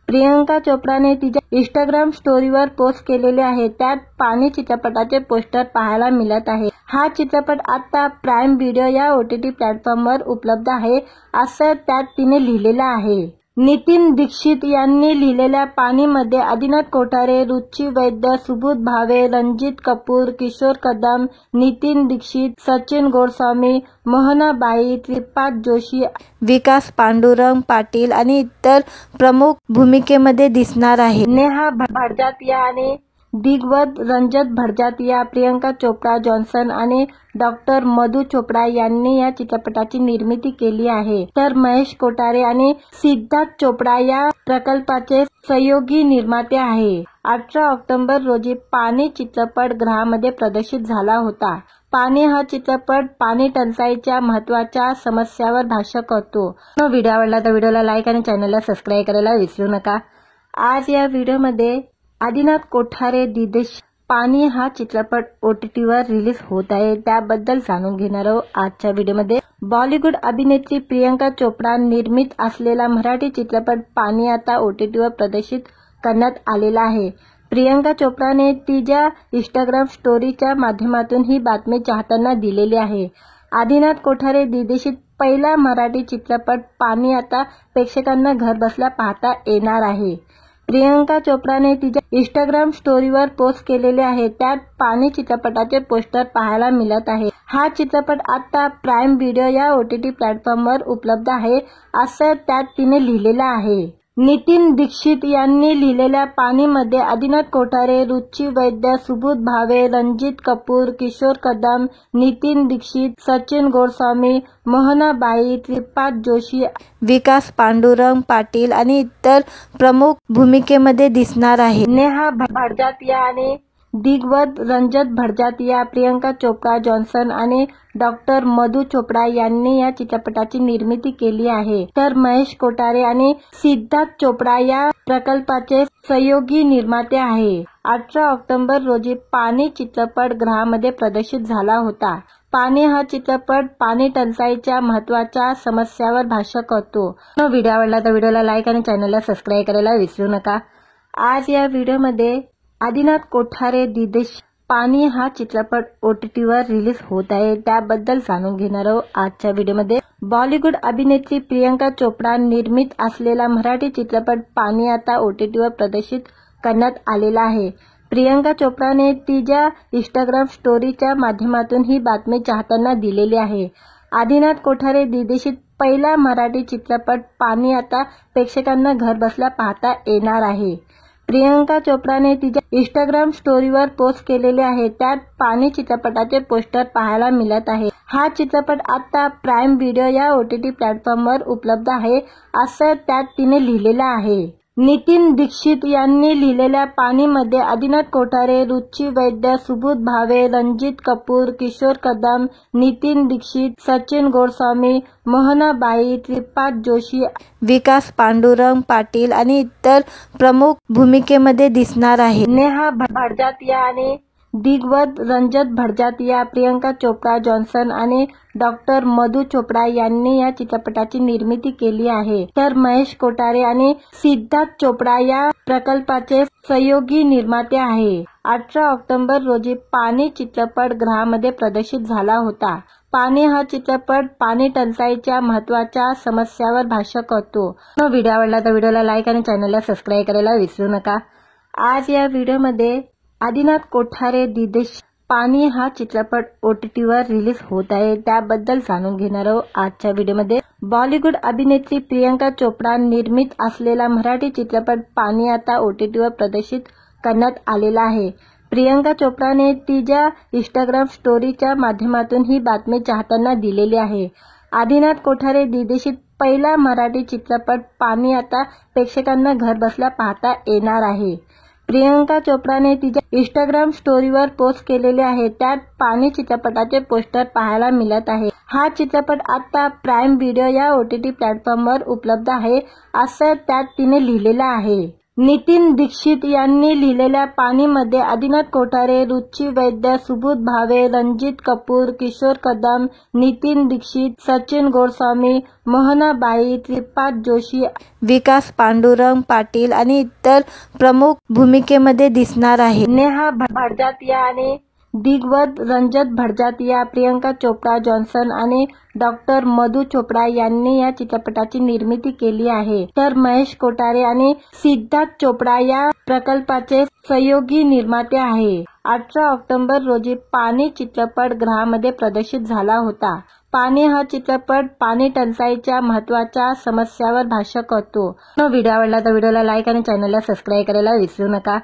प्रियंका चोपडाने तिच्या इंस्टाग्राम स्टोरीवर पोस्ट केलेले आहे. त्यात पाणी चित्रपटाचे पोस्टर पाहायला मिळत आहे. हा चित्रपट आता प्राईम व्हिडिओ या OTT प्लॅटफॉर्मवर उपलब्ध आहे, असं त्यात तिने लिहिलेलं आहे. नितीन दीक्षित यांनी लिहिलेल्या पाणीमध्ये आदिनाथ कोठारे, रुची वैद्य, सुबोध भावे, रणजित कपूर, किशोर कदम, नितीन दीक्षित, सचिन गोस्वामी, मोहनाबाई, त्रिपाद जोशी, विकास पांडुरंग पाटील आणि इतर प्रमुख भूमिकेमध्ये दिसणार आहे. नेहा भटजातिया आणि दिग्वत रंजत भटजातिया, प्रियंका चोप्रा जॉन्सन आणि डॉक्टर मधु चोपडा यांनी या चित्रपटाची निर्मिती केली आहे. तर महेश कोठारे आणि सिद्धार्थ चोपडा या प्रकल्पाचे सहयोगी निर्माते आहे. 18 ऑक्टोबर रोजी पाणी चित्रपट गृहामध्ये प्रदर्शित झाला होता. पाणी हा चित्रपट पाणी टंचाईच्या महत्त्वाच्या समस्यावर भाष्य करतो. व्हिडिओ आवडला तर व्हिडिओला लाईक आणि चॅनलला सबस्क्राईब करायला विसरू नका. आज या व्हिडिओमध्ये आदिनाथ कोठारे दिदेश पाणी हा चित्रपट OTTवर रिलीज होत आहे, त्याबद्दल जाणून घेणार आहोत आजच्या व्हिडिओमध्ये. बॉलिवूड अभिनेत्री प्रियंका चोपडा निर्मित असलेला मराठी चित्रपट पाणी आता OTTवर प्रदर्शित करण्यात आलेला आहे. प्रियंका चोपडाने तिच्या इंस्टाग्राम स्टोरीच्या माध्यमातून ही बातमी चाहत्यांना दिलेली आहे. आदिनाथ कोठारे दिग्दर्शित पहिला मराठी चित्रपट पाणी आता प्रेक्षकांना घरबसल्या पाहता येणार आहे. प्रियंका चोपडाने तिच्या इंस्टाग्राम स्टोरीवर पोस्ट केलेले आहे. त्यात पाणी चित्रपटाचे पोस्टर पाहायला मिळत आहे. हा चित्रपट आता प्राईम व्हिडिओ या OTT प्लॅटफॉर्मवर उपलब्ध आहे, असं त्यात तिने लिहिलेलं आहे. नितीन दीक्षित यांनी लिहिलेल्या पाणीमध्ये आदिनाथ कोठारे, रुची वैद्य, सुबोध भावे, रणजित कपूर, किशोर कदम, नितीन दीक्षित, सचिन गोस्वामी, मोहनाबाई, त्रिपाद जोशी, विकास पांडुरंग पाटील आणि इतर प्रमुख भूमिकेमध्ये दिसणार आहे. नेहा भटजातिया आणि दिग्वत रंजत भटजातिया, प्रियंका चोप्रा जॉन्सन आणि डॉक्टर मधु चोपडा यांनी या चित्रपटाची निर्मिती केली आहे. तर महेश कोठारे आणि सिद्धार्थ चोपडा या प्रकल्पाचे सहयोगी निर्माते आहे. 18 ऑक्टोबर रोजी पाणी चित्रपट गृहामध्ये प्रदर्शित झाला होता. पाणी हा चित्रपट पाणी टंचाईच्या महत्त्वाच्या समस्यावर भाष्य करतो. व्हिडिओ आवडला तर व्हिडिओला लाईक आणि चॅनलला सबस्क्राईब करायला विसरू नका. आज या व्हिडिओमध्ये आदिनाथ कोठारे दिदेश पाणी हा चित्रपट OTTवर रिलीज होत आहे, त्याबद्दल जाणून घेणार आहोत आजच्या व्हिडिओमध्ये. बॉलिवूड अभिनेत्री प्रियंका चोपडा निर्मित असलेला मराठी चित्रपट पाणी आता OTTवर प्रदर्शित करण्यात आलेला आहे. प्रियंका चोपडाने तिच्या इंस्टाग्राम स्टोरीच्या माध्यमातून ही बातमी चाहत्यांना दिलेली आहे. आदिनाथ कोठारे दिग्दर्शित पहिला मराठी चित्रपट पाणी आता प्रेक्षकांना घरबसल्या पाहता येणार आहे. प्रियंका चोपडाने तिच्या इंस्टाग्राम स्टोरीवर पोस्ट केलेले आहे. त्यात पाणी चित्रपटाचे पोस्टर पाहायला मिळत आहे. हा चित्रपट आता प्राईम व्हिडिओ या OTT प्लॅटफॉर्मवर उपलब्ध आहे, असं त्यात तिने लिहिलेलं आहे. नितीन दीक्षित यांनी लिहिलेल्या पाणीमध्ये आदिनाथ कोठारे, रुची वैद्य, सुबोध भावे, रणजित कपूर, किशोर कदम, नितीन दीक्षित, सचिन गोस्वामी, मोहनाबाई, त्रिपाद जोशी, विकास पांडुरंग पाटील आणि इतर प्रमुख भूमिकेमध्ये दिसणार आहे. नेहा भटजातिया आणि दिग्वत रंजत भटजातिया, प्रियंका चोप्रा जॉन्सन आणि डॉक्टर मधु चोपडा यांनी या चित्रपटाची निर्मिती केली आहे. तर महेश कोठारे आणि सिद्धार्थ चोपडा या प्रकल्पाचे सहयोगी निर्माते आहे. 18 ऑक्टोबर रोजी पाणी चित्रपट गृहामध्ये प्रदर्शित झाला होता. पाणी हा चित्रपट पाणी टंचाईच्या महत्त्वाच्या समस्यावर भाष्य करतो. व्हिडिओ आवडला तर व्हिडिओला लाईक आणि चॅनलला सबस्क्राईब करायला विसरू नका. आज या व्हिडिओमध्ये आदिनाथ कोठारे दिदेश पाणी हा चित्रपट OTTवर रिलीज होत आहे, त्याबद्दल जाणून घेणार आहोत आजच्या व्हिडिओमध्ये। बॉलिवूड अभिनेत्री प्रियंका चोपडा निर्मित असलेला मराठी चित्रपट पाणी आता OTTवर प्रदर्शित करण्यात आलेला आहे। प्रियंका चोपडाने तिच्या इंस्टाग्राम स्टोरीच्या माध्यमातून ही बातमी चाहत्यांना दिलेली आहे। आदिनाथ कोठारे दिग्दर्शित पहिला मराठी चित्रपट पाणी आता प्रेक्षकांना घरबसल्या पाहता येणार आहे। प्रियंका चोपडाने तिच्या इंस्टाग्राम स्टोरीवर पोस्ट केलेले आहे, त्यात पाणी चित्रपटाचे पोस्टर पाहायला मिळत आहे। हा चित्रपट आता प्राईम व्हिडिओ या OTT प्लॅटफॉर्मवर उपलब्ध आहे, असं त्यात तिने लिहिलेलं आहे। नितीन दीक्षित यांनी लिहिलेल्या पाणीमध्ये आदिनाथ कोठारे, रुची वैद्य, सुबोध भावे, रणजित कपूर, किशोर कदम, नितीन दीक्षित, सचिन गोस्वामी, मोहनाबाई, श्रीपाद जोशी, विकास पांडुरंग पाटील आणि इतर प्रमुख भूमिकेमध्ये दिसणार आहे। नेहा भडजातिया आणि दिग्गज रणजित भडजातिया, प्रियंका चोपडा जॉन्सन आणि डॉक्टर मधु चोपडा यांनी या चित्रपटाची निर्मिती केली आहे, तर महेश कोठारे आणि सिद्धार्थ चोपडा या प्रकल्पाचे सहयोगी निर्माते आहे। 18 ऑक्टोबर रोजी पाणी चित्रपट गृहामध्ये प्रदर्शित झाला होता। पाणी हा चित्रपट पाणी टंचाईच्या महत्त्वाच्या समस्यावर भाष्य करतो। व्हिडिओ आवडला तर व्हिडिओला लाईक आणि चॅनलला सबस्क्राईब करायला विसरू नका।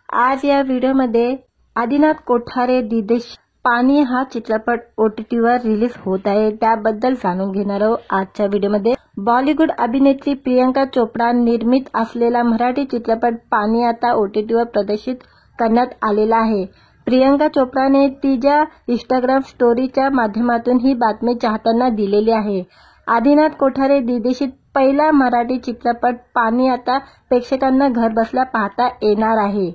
आज या व्हिडिओमध्ये आदिनाथ कोठारे दिदेश पाणी हा चित्रपट OTTवर रिलीज होत आहे, त्याबद्दल जाणून घेणार आहोत आजच्या व्हिडिओमध्ये। बॉलिवूड अभिनेत्री प्रियंका चोपडा निर्मित असलेला मराठी चित्रपट पाणी आता OTTवर प्रदर्शित करण्यात आलेला आहे। प्रियंका चोपडाने तिच्या इंस्टाग्राम स्टोरीच्या माध्यमातून ही बातमी चाहत्यांना दिलेली आहे। आदिनाथ कोठारे दिग्दर्शित पहिला मराठी चित्रपट पाणी आता प्रेक्षकांना घरबसल्या पाहता येणार आहे।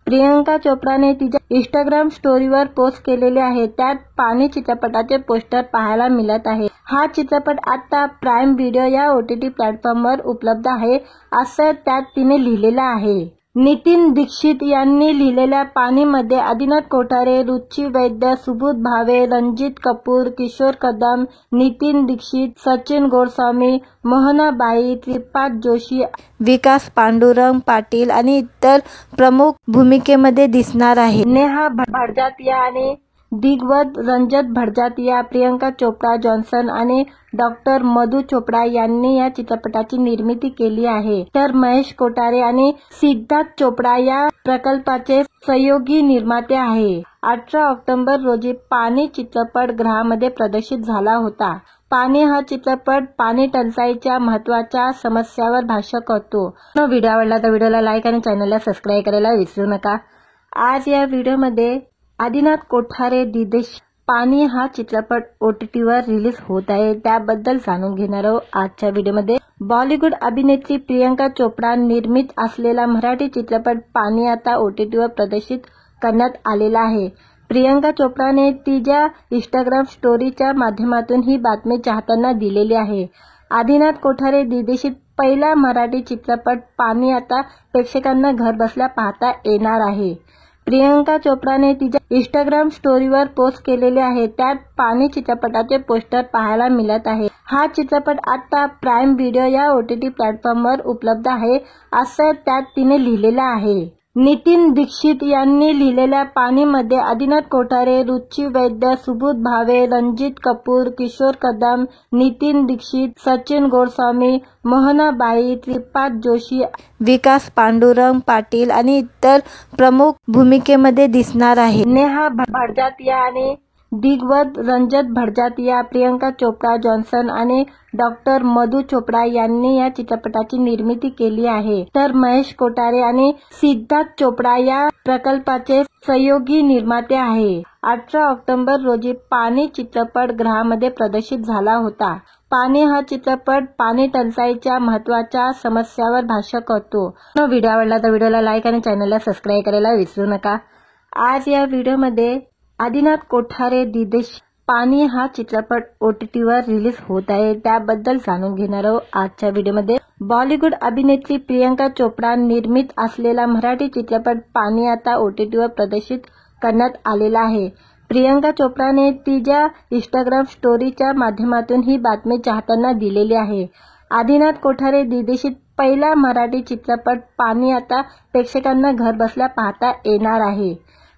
प्रियंका चोपडाने तिच्या इंस्टाग्राम स्टोरीवर पोस्ट केलेले आहे, त्यात पाणी चित्रपटाचे पोस्टर पाहायला मिळत आहे। हा चित्रपट आता प्राईम व्हिडिओ या OTT प्लॅटफॉर्मवर उपलब्ध आहे, असं त्यात तिने लिहिलेलं आहे। नितीन दीक्षित यांनी लिहिलेल्या पाणीमध्ये आदिनाथ कोठारे, रुची वैद्य, सुबोध भावे, रणजित कपूर, किशोर कदम, नितीन दीक्षित, सचिन गोस्वामी, मोहनाबाई, श्रीपाद जोशी, विकास पांडुरंग पाटील आणि इतर प्रमुख भूमिकेमध्ये दिसणार आहे। नेहा भडजातिया आणि दिग्गज रणजित भडजातिया, प्रियंका चोपडा जॉन्सन आणि डॉक्टर मधु चोपडा यांनी या चित्रपटाची निर्मिती केली आहे, तर महेश कोठारे आणि सिद्धार्थ चोपडा या प्रकल्पाचे सहयोगी निर्माते आहे। 18 ऑक्टोबर रोजी पाणी चित्रपट गृहामध्ये प्रदर्शित झाला होता। पाणी हा चित्रपट पाणी टंचाईच्या महत्त्वाच्या समस्यावर भाष्य करतो। व्हिडिओ आवडला तर व्हिडिओला लाईक आणि चॅनलला सबस्क्राईब करायला विसरू नका। आज या व्हिडिओमध्ये आदिनाथ कोठारे दिदेश पाणी हा चित्रपट OTTवर रिलीज होत आहे, त्याबद्दल जाणून घेणार आहोत आजच्या व्हिडिओमध्ये। बॉलिवूड अभिनेत्री प्रियंका चोपडा निर्मित असलेला मराठी चित्रपट पाणी आता OTTवर प्रदर्शित करण्यात आलेला आहे। प्रियंका चोपडाने तिच्या इंस्टाग्राम स्टोरीच्या माध्यमातून ही बातमी चाहत्यांना दिलेली आहे। आदिनाथ कोठारे दिग्दर्शित पहिला मराठी चित्रपट पाणी आता प्रेक्षकांना घरबसल्या पाहता येणार आहे। प्रियंका चोपडाने तिच्या इंस्टाग्राम स्टोरीवर पोस्ट केलेले आहे, त्यात पाणी चित्रपटाचे पोस्टर पाहायला मिळत आहे। हा चित्रपट आता प्राईम व्हिडिओ या OTT प्लॅटफॉर्मवर उपलब्ध आहे, असं त्यात तिने लिहिलेलं आहे। नितीन दीक्षित यांनी लिहिलेल्या पाणीमध्ये आदिनाथ कोठारे, रुची वैद्य, सुबोध भावे, रणजित कपूर, किशोर कदम, नितीन दीक्षित, सचिन गोस्वामी, मोहनाबाई, श्रीपाद जोशी, विकास पांडुरंग पाटील आणि इतर प्रमुख भूमिकेमध्ये दिसणार आहे। नेहा भडजातिया आणि दिग्गज रणजित भडजातिया, प्रियंका चोपडा जॉन्सन आणि डॉक्टर मधु चोपडा यांनी या चित्रपटाची निर्मिती केली आहे, तर महेश कोठारे आणि सिद्धार्थ चोपडा या प्रकल्पाचे सहयोगी निर्माते आहे। 18 ऑक्टोबर रोजी पाणी चित्रपट गृहामध्ये प्रदर्शित झाला होता। पाणी हा चित्रपट पाणी टंचाईच्या महत्त्वाच्या समस्यावर भाष्य करतो। व्हिडिओ आवडला तर व्हिडिओला लाईक आणि चॅनलला सबस्क्राईब करायला विसरू नका। आज या व्हिडिओमध्ये आदिनाथ कोठारे दिदेश पाणी हा चित्रपट OTTवर रिलीज होत आहे, त्याबद्दल जाणून घेणार आहोत आजच्या व्हिडिओमध्ये। बॉलिवूड अभिनेत्री प्रियंका चोपडा निर्मित असलेला मराठी चित्रपट पाणी आता OTTवर प्रदर्शित करण्यात आलेला आहे। प्रियंका चोपडाने तिच्या इंस्टाग्राम स्टोरीच्या माध्यमातून ही बातमी चाहत्यांना दिलेली आहे। आदिनाथ कोठारे दिग्दर्शित पहिला मराठी चित्रपट पाणी आता प्रेक्षकांना घरबसल्या पाहता येणार आहे।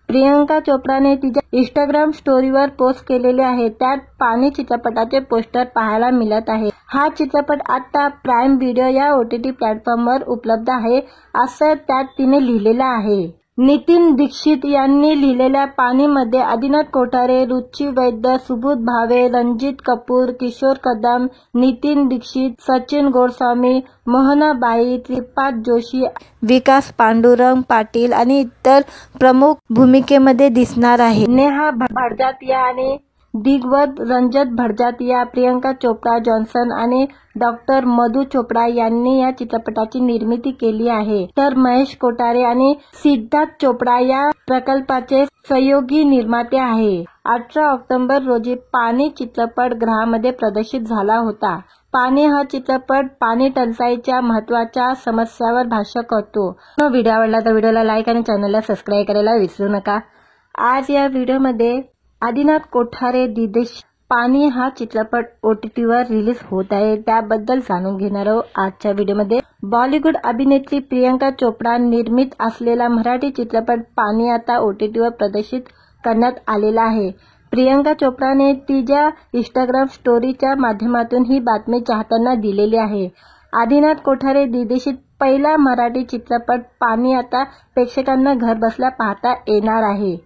प्रियंका चोप्राने तिच्या इंस्टाग्राम स्टोरीवर पोस्ट केलेले आहे, त्यात पाणी चित्रपटाचे पोस्टर पाहायला मिळत आहे। हा चित्रपट आता प्राईम व्हिडिओ या OTT प्लॅटफॉर्मवर उपलब्ध आहे, असं त्यात तिने लिहिलेलं आहे। नितीन दीक्षित यांनी लिहिलेल्या पाणीमध्ये आदिनाथ कोठारे, रुची वैद्य, सुबोध भावे, रणजित कपूर, किशोर कदम, नितीन दीक्षित, सचिन गोडस्वामी, मोहनाबाई, श्रीपाद जोशी, विकास पांडुरंग पाटील आणि इतर प्रमुख भूमिकेमध्ये दिसणार आहे। नेहा भडजातिया आणि दिग्गज रणजित भडजातिया, प्रियंका चोप्रा जॉन्सन आणि डॉक्टर मधु चोपडा यांनी या चित्रपटाची निर्मिती केली आहे, तर महेश कोठारे आणि सिद्धार्थ चोपडा या प्रकल्पाचे सहयोगी निर्माते आहे। 18 ऑक्टोबर रोजी पाणी चित्रपट गृहामध्ये प्रदर्शित झाला होता। पाणी हा चित्रपट पाणी टंचाईच्या महत्त्वाच्या समस्यावर भाष्य करतो। व्हिडिओ आवडला तर व्हिडिओला लाईक आणि चॅनलला सबस्क्राईब करायला विसरू नका। आज या व्हिडिओमध्ये आदिनाथ कोठारे दिग्दर्शित पाणी हा चित्रपट OTTवर रिलीज होत आहे, त्याबद्दल जाणून घेणार आहोत आजच्या व्हिडिओमध्ये। बॉलिवूड अभिनेत्री प्रियंका चोप्रा निर्मित असलेला मराठी चित्रपट पाणी आता OTTवर प्रदर्शित करण्यात आलेला आहे। प्रियंका चोप्राने तिच्या इंस्टाग्राम स्टोरीच्या माध्यमातून ही बातमी चाहत्यांना दिलेली आहे। आदिनाथ कोठारे दिग्दर्शित पहिला मराठी चित्रपट पाणी आता प्रेक्षकांना घरबसल्या पाहता येणार आहे।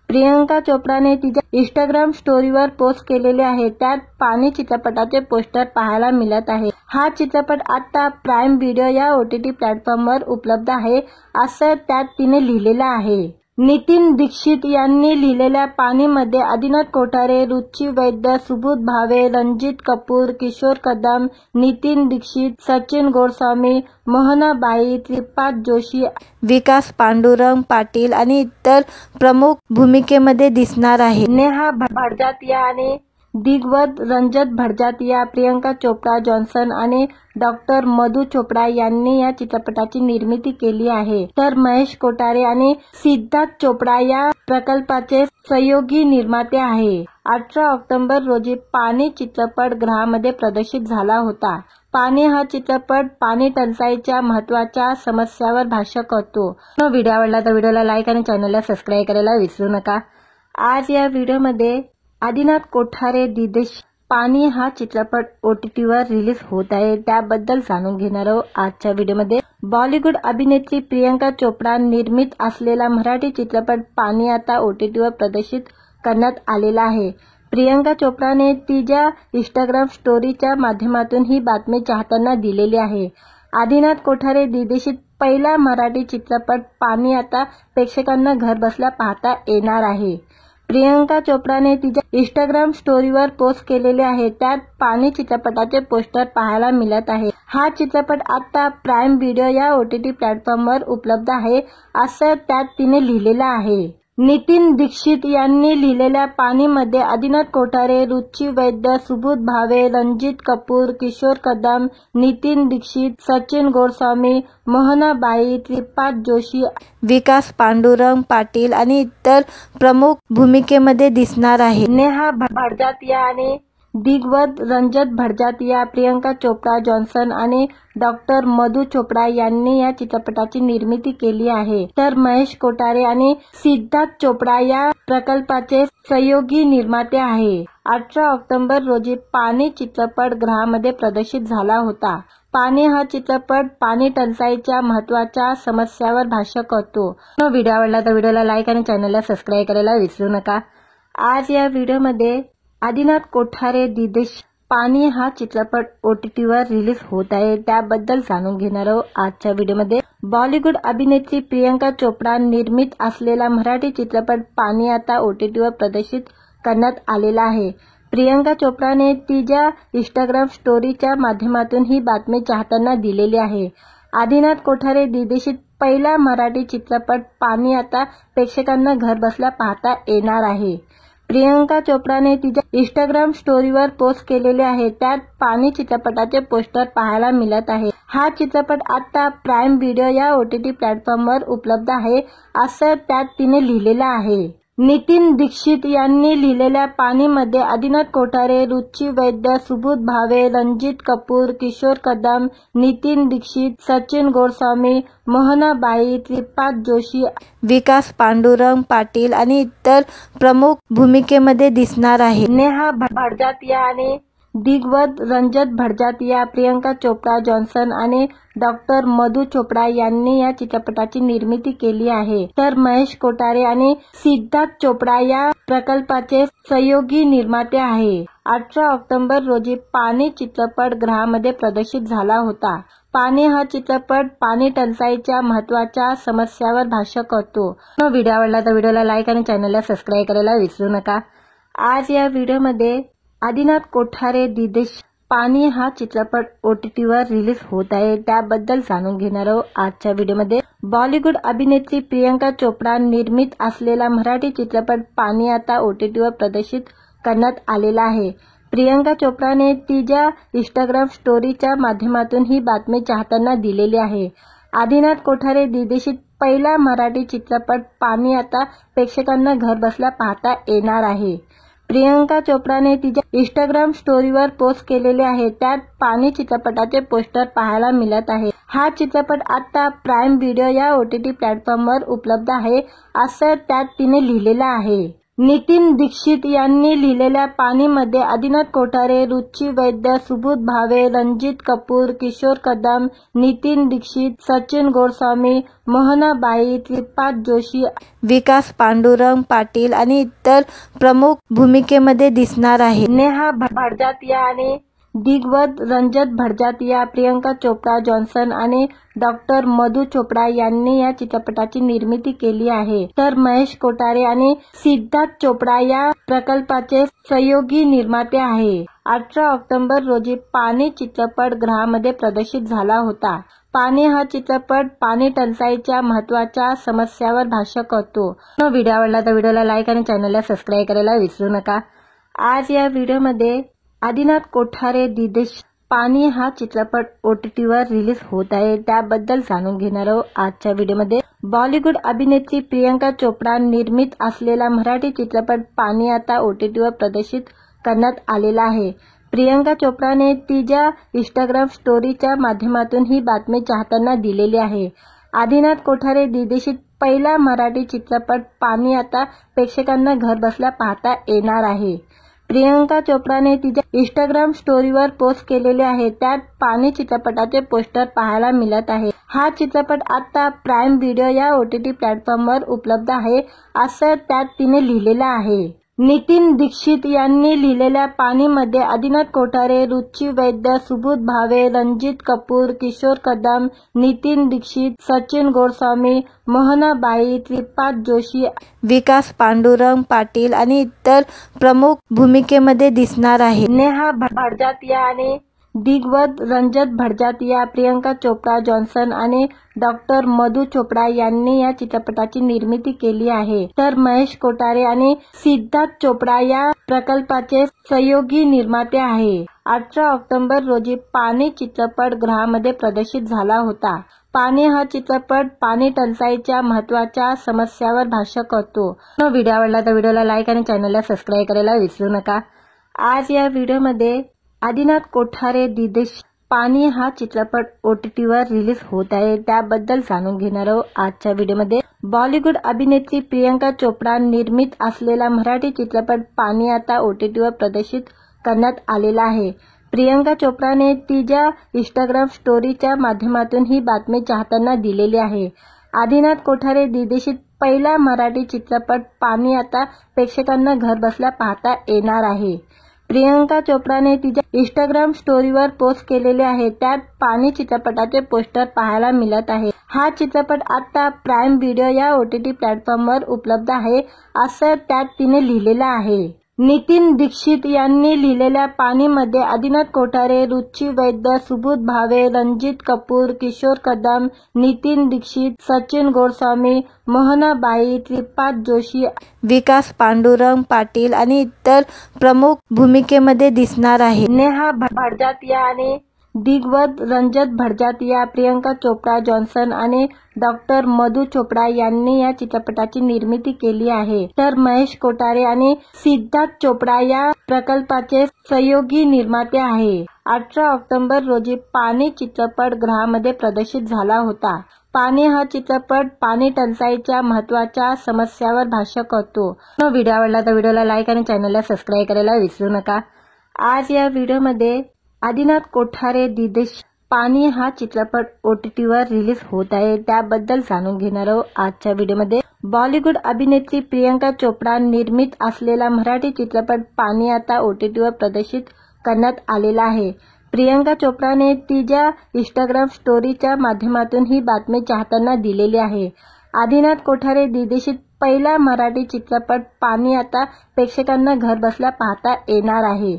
प्रियंका चोप्राने तिच्या इंस्टाग्राम स्टोरीवर पोस्ट केलेले आहे, त्यात पाणी चित्रपटाचे पोस्टर पाहायला मिळत आहे। हा चित्रपट आता प्राईम व्हिडिओ या OTT प्लॅटफॉर्मवर उपलब्ध आहे, असं त्यात तिने लिहिलेलं आहे। नितीन दीक्षित यांनी लिहिलेल्या पाणीमध्ये आदिनाथ कोठारे, रुची वैद्य, सुबोध भावे, रणजित कपूर, किशोर कदम, नितीन दीक्षित, सचिन गोडस्वामी, मोहनाबाई, श्रीपाद जोशी, विकास पांडुरंग पाटील आणि इतर प्रमुख भूमिकेमध्ये दिसणार आहे। नेहा भडजातिया आणि दिग्गज रणजित भडजातिया, प्रियंका चोप्रा जॉन्सन आणि डॉक्टर मधु चोपडा यांनी या चित्रपटाची निर्मिती केली आहे, तर महेश कोठारे आणि सिद्धार्थ चोपडा या प्रकल्पाचे सहयोगी निर्माते आहे। 18 ऑक्टोबर रोजी पाणी चित्रपट गृहामध्ये प्रदर्शित झाला होता। पाणी हा चित्रपट पाणी टंचाईच्या महत्त्वाच्या समस्यावर भाष्य करतो। व्हिडिओ आवडला तर व्हिडिओला लाईक आणि चॅनलला सबस्क्राईब करायला विसरू नका। आज या व्हिडिओमध्ये आदिनाथ कोठारे दिग्दर्शित पाणी हा चित्रपट OTTवर रिलीज होत आहे, त्याबद्दल जाणून घेणार आहोत आजच्या व्हिडिओमध्ये। बॉलिवूड अभिनेत्री प्रियंका चोप्रा निर्मित असलेला मराठी चित्रपट पाणी आता OTTवर प्रदर्शित करण्यात आलेला आहे। प्रियंका चोप्राने तिच्या इंस्टाग्राम स्टोरीच्या माध्यमातून ही बातमी चाहत्यांना दिलेली आहे। आदिनाथ कोठारे दिग्दर्शित पहिला मराठी चित्रपट पाणी आता प्रेक्षकांना घरबसल्या पाहता येणार आहे। प्रियंका चोप्राने तिच्या इंस्टाग्राम स्टोरीवर पोस्ट केलेले आहे, त्यात पाणी चित्रपटाचे पोस्टर पाहायला मिळत आहे। हा चित्रपट आता प्राईम व्हिडिओ या OTT प्लॅटफॉर्मवर उपलब्ध आहे, असं त्यात तिने लिहिलेलं आहे। नितीन दीक्षित यांनी लिहिलेल्या पाणीमध्ये आदिनाथ कोठारे, रुची वैद्य, सुबोध भावे, रणजित कपूर, किशोर कदम, नितीन दीक्षित, सचिन गोडस्वामी, मोहनाबाई, श्रीपाद जोशी, विकास पांडुरंग पाटील आणि इतर प्रमुख भूमिकेमध्ये दिसणार आहे। नेहा भडजातिया आणि दिग्गज रणजित भडजातिया, प्रियंका चोप्रा जॉन्सन आणि डॉक्टर मधु चोपडा यांनी या चित्रपटाची निर्मिती केली आहे, तर महेश कोठारे आणि सिद्धार्थ चोपडा या प्रकल्पाचे सहयोगी निर्माते आहे। 18 ऑक्टोबर रोजी पाणी चित्रपट गृहामध्ये प्रदर्शित झाला होता। पाणी हा चित्रपट पाणी टंचाईच्या महत्त्वाच्या समस्यावर भाष्य करतो। व्हिडिओ आवडला तर व्हिडिओला लाईक आणि चॅनलला सबस्क्राईब करायला विसरू नका। आज या व्हिडिओमध्ये आदिनाथ कोठारे दिग्दर्शित पाणी हा चित्रपट OTTवर रिलीज होत आहे, त्याबद्दल जाणून घेणार आहोत आजच्या व्हिडिओमध्ये। बॉलिवूड अभिनेत्री प्रियंका चोप्रा निर्मित असलेला मराठी चित्रपट पाणी आता OTTवर प्रदर्शित करण्यात आलेला आहे। प्रियंका चोप्राने तिच्या इंस्टाग्राम स्टोरीच्या माध्यमातून ही बातमी चाहत्यांना दिलेली आहे। आदिनाथ कोठारे दिग्दर्शित पहिला मराठी चित्रपट पाणी आता प्रेक्षकांना घरबसल्या पाहता येणार आहे। प्रियंका चोप्राने तिच्या इंस्टाग्राम स्टोरीवर पोस्ट केलेले आहे, त्यात पाणी चित्रपटाचे पोस्टर पाहायला मिळत आहे। हा चित्रपट आता प्राईम व्हिडिओ या OTT प्लॅटफॉर्मवर उपलब्ध आहे, असं त्यात तिने लिहिलेलं आहे। नितीन दीक्षित यांनी लिहिलेल्या पाणीमध्ये आदिनाथ कोठारे, रुची वैद्य, सुबोध भावे, रणजित कपूर, किशोर कदम, नितीन दीक्षित, सचिन गोडस्वामी, मोहनाबाई, त्रिपाद जोशी, विकास पांडुरंग पाटील आणि इतर प्रमुख भूमिकेमध्ये दिसणार आहे. नेहा भडजातिया आणि दिग्गज रंजत भडजातिया, प्रियंका चोप्रा जॉन्सन आणि डॉक्टर मधु चोपडा यांनी या चित्रपटाची निर्मिती केली आहे. तर महेश कोठारे आणि सिद्धार्थ चोपडा या प्रकल्पाचे सहयोगी निर्माते आहे. 18 ऑक्टोबर रोजी पाणी चित्रपट गृहामध्ये प्रदर्शित झाला होता. पाणी हा चित्रपट पाणी टंचाईच्या महत्त्वाच्या समस्यावर भाष्य करतो. व्हिडिओ आवडला तर व्हिडिओला लाईक आणि चॅनलला सबस्क्राईब करायला विसरू नका. आज या व्हिडिओमध्ये आदिनाथ कोठारे दिदेश पाणी हा चित्रपट OTTवर रिलीज होत आहे, त्याबद्दल जाणून घेणार आहोत आजच्या व्हिडिओमध्ये. बॉलिवूड अभिनेत्री प्रियंका चोपडा निर्मित असलेला मराठी चित्रपट पाणी आता OTTवर प्रदर्शित करण्यात आलेला आहे. प्रियंका चोपडाने तिच्या इंस्टाग्राम स्टोरीच्या माध्यमातून ही बातमी चाहत्यांना दिलेली आहे. आदिनाथ कोठारे दिग्दर्शित पहिला मराठी चित्रपट पाणी आता प्रेक्षकांना घरबसल्या पाहता येणार आहे. प्रियंका चोपडाने तिच्या इंस्टाग्राम स्टोरीवर पोस्ट केलेले आहे. त्यात पाणी चित्रपटाचे पोस्टर पाहायला मिळत आहे. हा चित्रपट आता प्राईम व्हिडिओ या OTT प्लॅटफॉर्मवर उपलब्ध आहे, असं त्यात तिने लिहिलेलं आहे. नितीन दीक्षित यांनी लिहिलेल्या पाणीमध्ये आदिनाथ कोठारे, रुची वैद्य, सुबोध भावे, रणजित कपूर, किशोर कदम, नितीन दीक्षित, सचिन गोडस्वामी, मोहनाबाई, त्रिपाद जोशी, विकास पांडुरंग पाटील आणि इतर प्रमुख भूमिकेमध्ये दिसणार आहे. नेहा भडजातिया आणि दिग्गज रंजत भडजातिया, प्रियंका चोप्रा जॉन्सन आणि डॉक्टर मधु चोपडा यांनी या चित्रपटाची निर्मिती केली आहे. तर महेश कोठारे आणि सिद्धार्थ चोपडा या प्रकल्पाचे सहयोगी निर्माते आहे. 18 ऑक्टोबर रोजी पाणी चित्रपट गृहामध्ये प्रदर्शित झाला होता. पाणी हा चित्रपट पाणी टंचाईच्या महत्त्वाच्या समस्यावर भाष्य करतो. व्हिडिओ आवडला तर व्हिडिओला लाईक आणि चॅनलला सबस्क्राईब करायला विसरू नका. आज या व्हिडिओमध्ये आदिनाथ कोठारे दिदेश पाणी हा चित्रपट OTTवर रिलीज होत आहे, त्याबद्दल जाणून घेणार आहोत आजच्या व्हिडिओमध्ये. बॉलिवूड अभिनेत्री प्रियंका चोपडा निर्मित असलेला मराठी चित्रपट पाणी आता OTTवर प्रदर्शित करण्यात आलेला आहे. प्रियंका चोपडाने तिच्या इंस्टाग्राम स्टोरीच्या माध्यमातून ही बातमी चाहत्यांना दिलेली आहे. आदिनाथ कोठारे दिग्दर्शित पहिला मराठी चित्रपट पाणी आता प्रेक्षकांना घरबसल्या पाहता येणार आहे. प्रियंका चोपडाने तिच्या इंस्टाग्राम स्टोरीवर पोस्ट केलेले आहे. त्यात पाणी चित्रपटाचे पोस्टर पाहायला मिळत आहे. हा चित्रपट आता प्राईम व्हिडिओ या OTT प्लॅटफॉर्मवर उपलब्ध आहे, असं त्यात तिने लिहिलेलं आहे. नितीन दीक्षित यांनी लिहिलेल्या पाणीमध्ये आदिनाथ कोठारे, रुची वैद्य, सुबोध भावे, रणजित कपूर, किशोर कदम, नितीन दीक्षित, सचिन गोडस्वामी, मोहनाबाई, त्रिपाद जोशी, विकास पांडुरंग पाटील आणि इतर प्रमुख भूमिकेमध्ये दिसणार आहे. नेहा भडजातिया आणि दिग्गज रंजत भडजातिया, प्रियंका चोप्रा जॉन्सन आणि डॉक्टर मधु चोपडा यांनी या चित्रपटाची निर्मिती केली आहे. तर महेश कोठारे आणि सिद्धार्थ चोपडा या प्रकल्पाचे सहयोगी निर्माते आहे. 18 ऑक्टोबर रोजी पाणी चित्रपट गृहामध्ये प्रदर्शित झाला होता. पाणी हा चित्रपट पाणी टंचाईच्या महत्त्वाच्या समस्यावर भाष्य करतो. व्हिडिओ आवडला तर व्हिडिओला लाईक आणि चॅनलला सबस्क्राईब करायला विसरू नका. आज या व्हिडिओमध्ये आदिनाथ कोठारे दिदेश पाणी हा चित्रपट OTTवर रिलीज होत आहे, त्याबद्दल जाणून घेणार आहोत आजच्या व्हिडिओमध्ये. बॉलिवूड अभिनेत्री प्रियंका चोपडा निर्मित असलेला मराठी चित्रपट पाणी आता OTTवर प्रदर्शित करण्यात आलेला आहे. प्रियंका चोपडाने तिच्या इंस्टाग्राम स्टोरीच्या माध्यमातून ही बातमी चाहत्यांना दिलेली आहे. आदिनाथ कोठारे दिग्दर्शित पहिला मराठी चित्रपट पाणी आता प्रेक्षकांना घरबसल्या पाहता येणार आहे. प्रियंका चोपडाने तिच्या इंस्टाग्राम स्टोरीवर पोस्ट केलेले आहे. त्यात पाणी चित्रपटाचे पोस्टर पाहायला मिळत आहे. हा चित्रपट आता प्राईम व्हिडिओ या OTT प्लॅटफॉर्मवर उपलब्ध आहे, असं त्यात तिने लिहिलेलं आहे. नितीन दीक्षित यांनी लिहिलेल्या पाणीमध्ये आदिनाथ कोठारे, रुची वैद्य, सुबोध भावे, रणजित कपूर, किशोर कदम, नितीन दीक्षित, सचिन गोडस्वामी, मोहनाबाई, त्रिपाद जोशी, विकास पांडुरंग पाटील आणि इतर प्रमुख भूमिकेमध्ये दिसणार आहे. नेहा भडजातिया आणि दिग्वत रंजत भटजातिया, प्रियंका चोप्रा जॉन्सन आणि डॉक्टर मधु चोपडा यांनी या चित्रपटाची निर्मिती केली आहे. तर महेश कोठारे आणि सिद्धार्थ चोपडा या प्रकल्पाचे सहयोगी निर्माते आहे. 18 ऑक्टोबर रोजी पाणी चित्रपट गृहामध्ये प्रदर्शित झाला होता. पाणी हा चित्रपट पाणी टंचाईच्या महत्त्वाच्या समस्यावर भाष्य करतो. व्हिडिओ आवडला तर व्हिडिओला लाईक आणि चॅनलला सबस्क्राईब करायला विसरू नका. आज या व्हिडिओमध्ये आदिनाथ कोठारे दिदेश पाणी हा चित्रपट OTTवर रिलीज होत आहे, त्याबद्दल जाणून घेणार आहोत आजच्या व्हिडिओमध्ये. बॉलिवूड अभिनेत्री प्रियंका चोपडा निर्मित असलेला मराठी चित्रपट पाणी आता OTTवर प्रदर्शित करण्यात आलेला आहे. प्रियंका चोपडाने तिच्या इंस्टाग्राम स्टोरीच्या माध्यमातून ही बातमी चाहत्यांना दिलेली आहे. आदिनाथ कोठारे दिग्दर्शित पहिला मराठी चित्रपट पाणी आता प्रेक्षकांना घरबसल्या पाहता येणार आहे.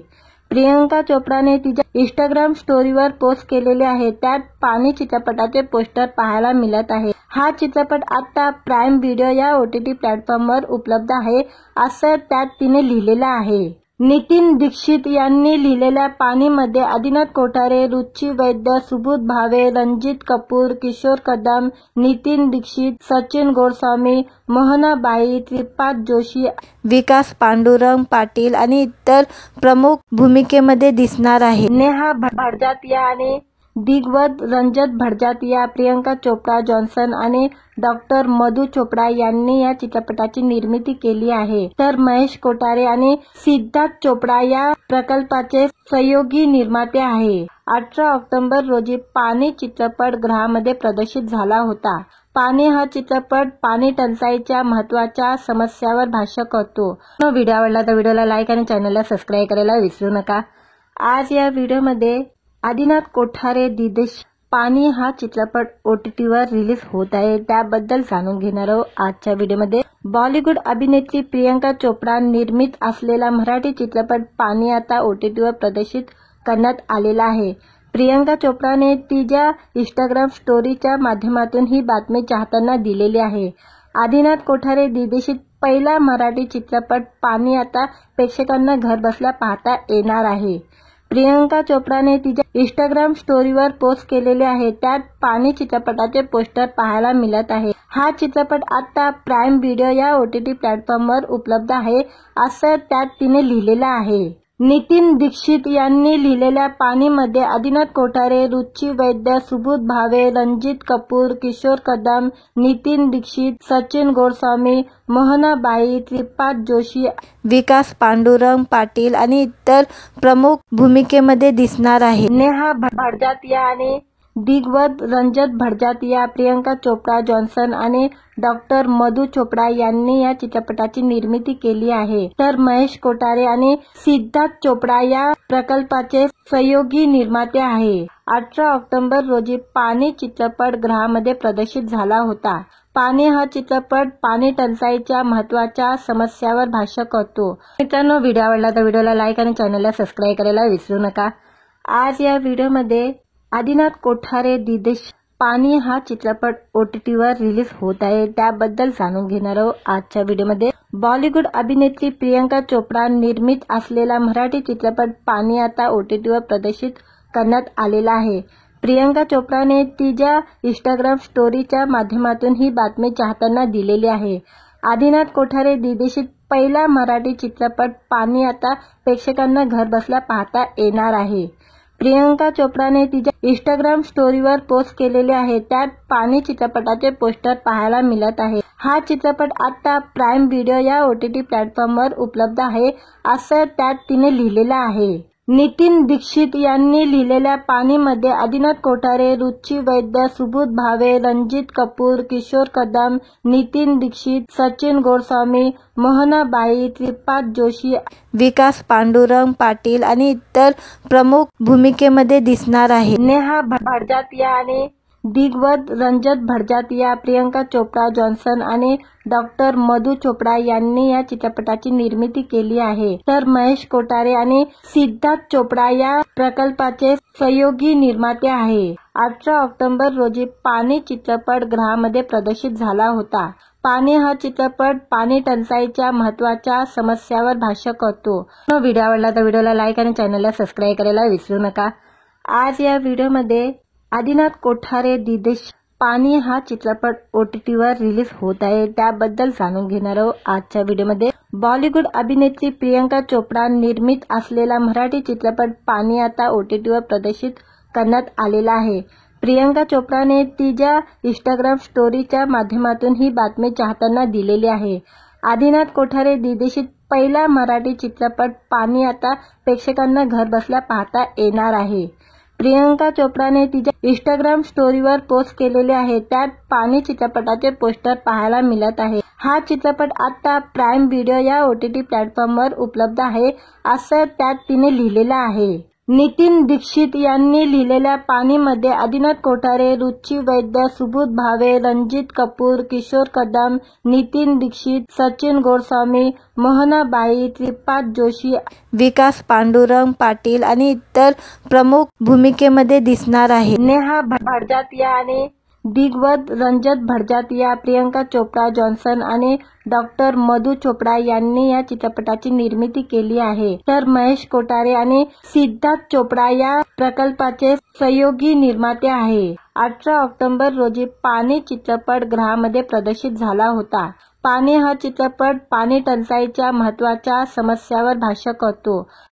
प्रियंका चोपडाने तिच्या इंस्टाग्राम स्टोरीवर पोस्ट केलेले आहे. त्यात पाणी चित्रपटाचे पोस्टर पाहायला मिळत आहे. हा चित्रपट आता प्राईम व्हिडिओ या OTT प्लॅटफॉर्मवर उपलब्ध आहे, असं त्यात तिने लिहिलेलं आहे. नितीन दीक्षित यांनी लिहिलेल्या पाणीमध्ये आदिनाथ कोठारे, रुची वैद्य, सुबोध भावे, रणजित कपूर, किशोर कदम, नितीन दीक्षित, सचिन गोस्वामी, मोहनाबाई, त्रिपाद जोशी, विकास पांडुरंग पाटील आणि इतर प्रमुख भूमिकेमध्ये दिसणार आहे. नेहा भटजातिया आणि दिग्वत रंजत भटजातिया, प्रियंका चोप्रा जॉन्सन आणि डॉक्टर मधु चोपडा यांनी या चित्रपटाची निर्मिती केली आहे. तर महेश कोठारे आणि सिद्धार्थ चोपडा या प्रकल्पाचे सहयोगी निर्माते आहे. 18 ऑक्टोबर रोजी पाणी चित्रपट गृहामध्ये प्रदर्शित झाला होता. पाणी हा चित्रपट पाणी टंचाईच्या महत्त्वाच्या समस्यावर भाष्य करतो. व्हिडिओ आवडला तर व्हिडिओला लाईक आणि चॅनलला सबस्क्राईब करायला विसरू नका. आज या व्हिडिओमध्ये आदिनाथ कोठारे दिदेश पाणी हा चित्रपट OTTवर रिलीज होत आहे, त्याबद्दल जाणून घेणार आहोत आजच्या व्हिडिओमध्ये. बॉलिवूड अभिनेत्री प्रियंका चोपडा निर्मित असलेला मराठी चित्रपट पाणी आता OTTवर प्रदर्शित करण्यात आलेला आहे. प्रियंका चोपडाने तिच्या इंस्टाग्राम स्टोरीच्या माध्यमातून ही बातमी चाहत्यांना दिलेली आहे. आदिनाथ कोठारे दिग्दर्शित पहिला मराठी चित्रपट पाणी आता प्रेक्षकांना घरबसल्या पाहता येणार आहे. प्रियंका चोपडाने तिच्या इंस्टाग्राम स्टोरीवर पोस्ट केलेले आहे. त्यात पाणी चित्रपटाचे पोस्टर पाहायला मिळत आहे. हा चित्रपट आता प्राईम व्हिडिओ या OTT प्लॅटफॉर्मवर उपलब्ध आहे, असं त्यात तिने लिहिलेलं आहे. नितीन दीक्षित यांनी लिहिलेल्या पाणीमध्ये आदिनाथ कोठारे, रुची वैद्य, सुबोध भावे, रणजित कपूर, किशोर कदम, नितीन दीक्षित, सचिन गोस्वामी, मोहनाबाई, त्रिपाद जोशी, विकास पांडुरंग पाटील आणि इतर प्रमुख भूमिकेमध्ये दिसणार आहे. नेहा भटजातिया आणि दिग्वत रंजत भटजातिया, प्रियंका चोप्रा जॉन्सन आणि डॉक्टर मधु चोपडा यांनी या चित्रपटाची निर्मिती केली आहे. तर महेश कोठारे आणि सिद्धार्थ चोपडा या प्रकल्पाचे सहयोगी निर्माते आहे. 18 ऑक्टोबर रोजी पाणी चित्रपट गृहामध्ये प्रदर्शित झाला होता. पाणी हा चित्रपट पाणी टंचाईच्या महत्त्वाच्या समस्यावर भाष्य करतो. मित्रांनो, व्हिडिओ आवडला तर व्हिडिओला लाईक आणि चॅनलला सबस्क्राईब करायला विसरू नका. आज या व्हिडिओमध्ये आदिनाथ कोठारे दिदेश पाणी हा चित्रपट OTTवर रिलीज होत आहे, त्याबद्दल जाणून घेणार आहोत आजच्या व्हिडिओमध्ये. बॉलिवूड अभिनेत्री प्रियंका चोपडा निर्मित असलेला मराठी चित्रपट पाणी आता OTTवर प्रदर्शित करण्यात आलेला आहे. प्रियंका चोपडाने तिच्या इंस्टाग्राम स्टोरीच्या माध्यमातून ही बातमी चाहत्यांना दिलेली आहे. आदिनाथ कोठारे दिग्दर्शित पहिला मराठी चित्रपट पाणी आता प्रेक्षकांना घरबसल्या पाहता येणार आहे. प्रियंका चोपडाने तिच्या इंस्टाग्राम स्टोरीवर पोस्ट केलेले आहे. त्यात पाणी चित्रपटाचे पोस्टर पाहायला मिळत आहे. हा चित्रपट आता प्राईम व्हिडिओ या OTT प्लॅटफॉर्मवर उपलब्ध आहे, असं त्यात तिने लिहिलेलं आहे. नितीन दीक्षित यांनी लिहिलेल्या पाणीमध्ये आदिनाथ कोठारे, रुची वैद्य, सुबोध भावे, रणजित कपूर, किशोर कदम, नितीन दीक्षित, सचिन गोस्वामी, मोहनाबाई, त्रिपाद जोशी, विकास पांडुरंग पाटील आणि इतर प्रमुख भूमिकेमध्ये दिसणार आहे. नेहा भटजातिया आणि दिग्वत रंजत भटजातिया, प्रियंका चोप्रा जॉन्सन आणि डॉक्टर मधु चोपडा यांनी या चित्रपटाची निर्मिती केली आहे. तर महेश कोठारे आणि सिद्धार्थ चोपडा या प्रकल्पाचे सहयोगी निर्माते आहे. 18 ऑक्टोबर रोजी पाणी चित्रपट गृहामध्ये प्रदर्शित झाला होता. पाणी हा चित्रपट पाणी टंचाईच्या महत्त्वाच्या समस्यावर भाष्य करतो. व्हिडिओ आवडला तर व्हिडिओला लाईक आणि चॅनलला सबस्क्राईब करायला विसरू नका. आज या व्हिडिओमध्ये आदिनाथ कोठारे दिदेश पाणी हा चित्रपट OTTवर रिलीज होत आहे, त्याबद्दल जाणून घेणार आहोत आजच्या व्हिडिओमध्ये। बॉलिवूड अभिनेत्री प्रियंका चोपडा निर्मित असलेला मराठी चित्रपट पाणी आता OTTवर प्रदर्शित करण्यात आलेला आहे। प्रियंका चोपडाने तिच्या इंस्टाग्राम स्टोरीच्या माध्यमातून ही बातमी चाहत्यांना दिलेली आहे। आदिनाथ कोठारे दिग्दर्शित पहिला मराठी चित्रपट पाणी आता प्रेक्षकांना घरबसल्या पाहता येणार आहे। प्रियंका चोपडाने तिच्या इंस्टाग्राम स्टोरीवर पोस्ट केलेले आहे, त्यात पाणी चित्रपटाचे पोस्टर पाहायला मिळत आहे। हा चित्रपट आता प्राईम व्हिडिओ या OTT प्लॅटफॉर्मवर उपलब्ध आहे, असं त्यात तिने लिहिलेलं आहे। नितीन दीक्षित यांनी लिहिलेल्या पाणीमध्ये आदिनाथ कोठारे, रुची वैद्य, सुबोध भावे, रणजित कपूर, किशोर कदम, नितीन दीक्षित, सचिन गोस्वामी, मोहनाबाई, त्रिपाद जोशी, विकास पांडुरंग पाटील आणि इतर प्रमुख भूमिकेमध्ये दिसणार आहे। नेहा भडजातिया आणि दिग्गज रंजत भडजातिया, प्रियंका चोपडा जॉन्सन आणि डॉक्टर मधु चोपडा यांनी या चित्रपटाची निर्मिती केली आहे, तर महेश कोठारे आणि सिद्धार्थ चोपडा या प्रकल्पाचे सहयोगी निर्माते आहे। 18 ऑक्टोबर रोजी पाणी चित्रपट गृहामध्ये प्रदर्शित झाला होता। पाणी हा चित्रपट पाणी टंचाईच्या महत्त्वाच्या समस्यावर भाष्य करतो।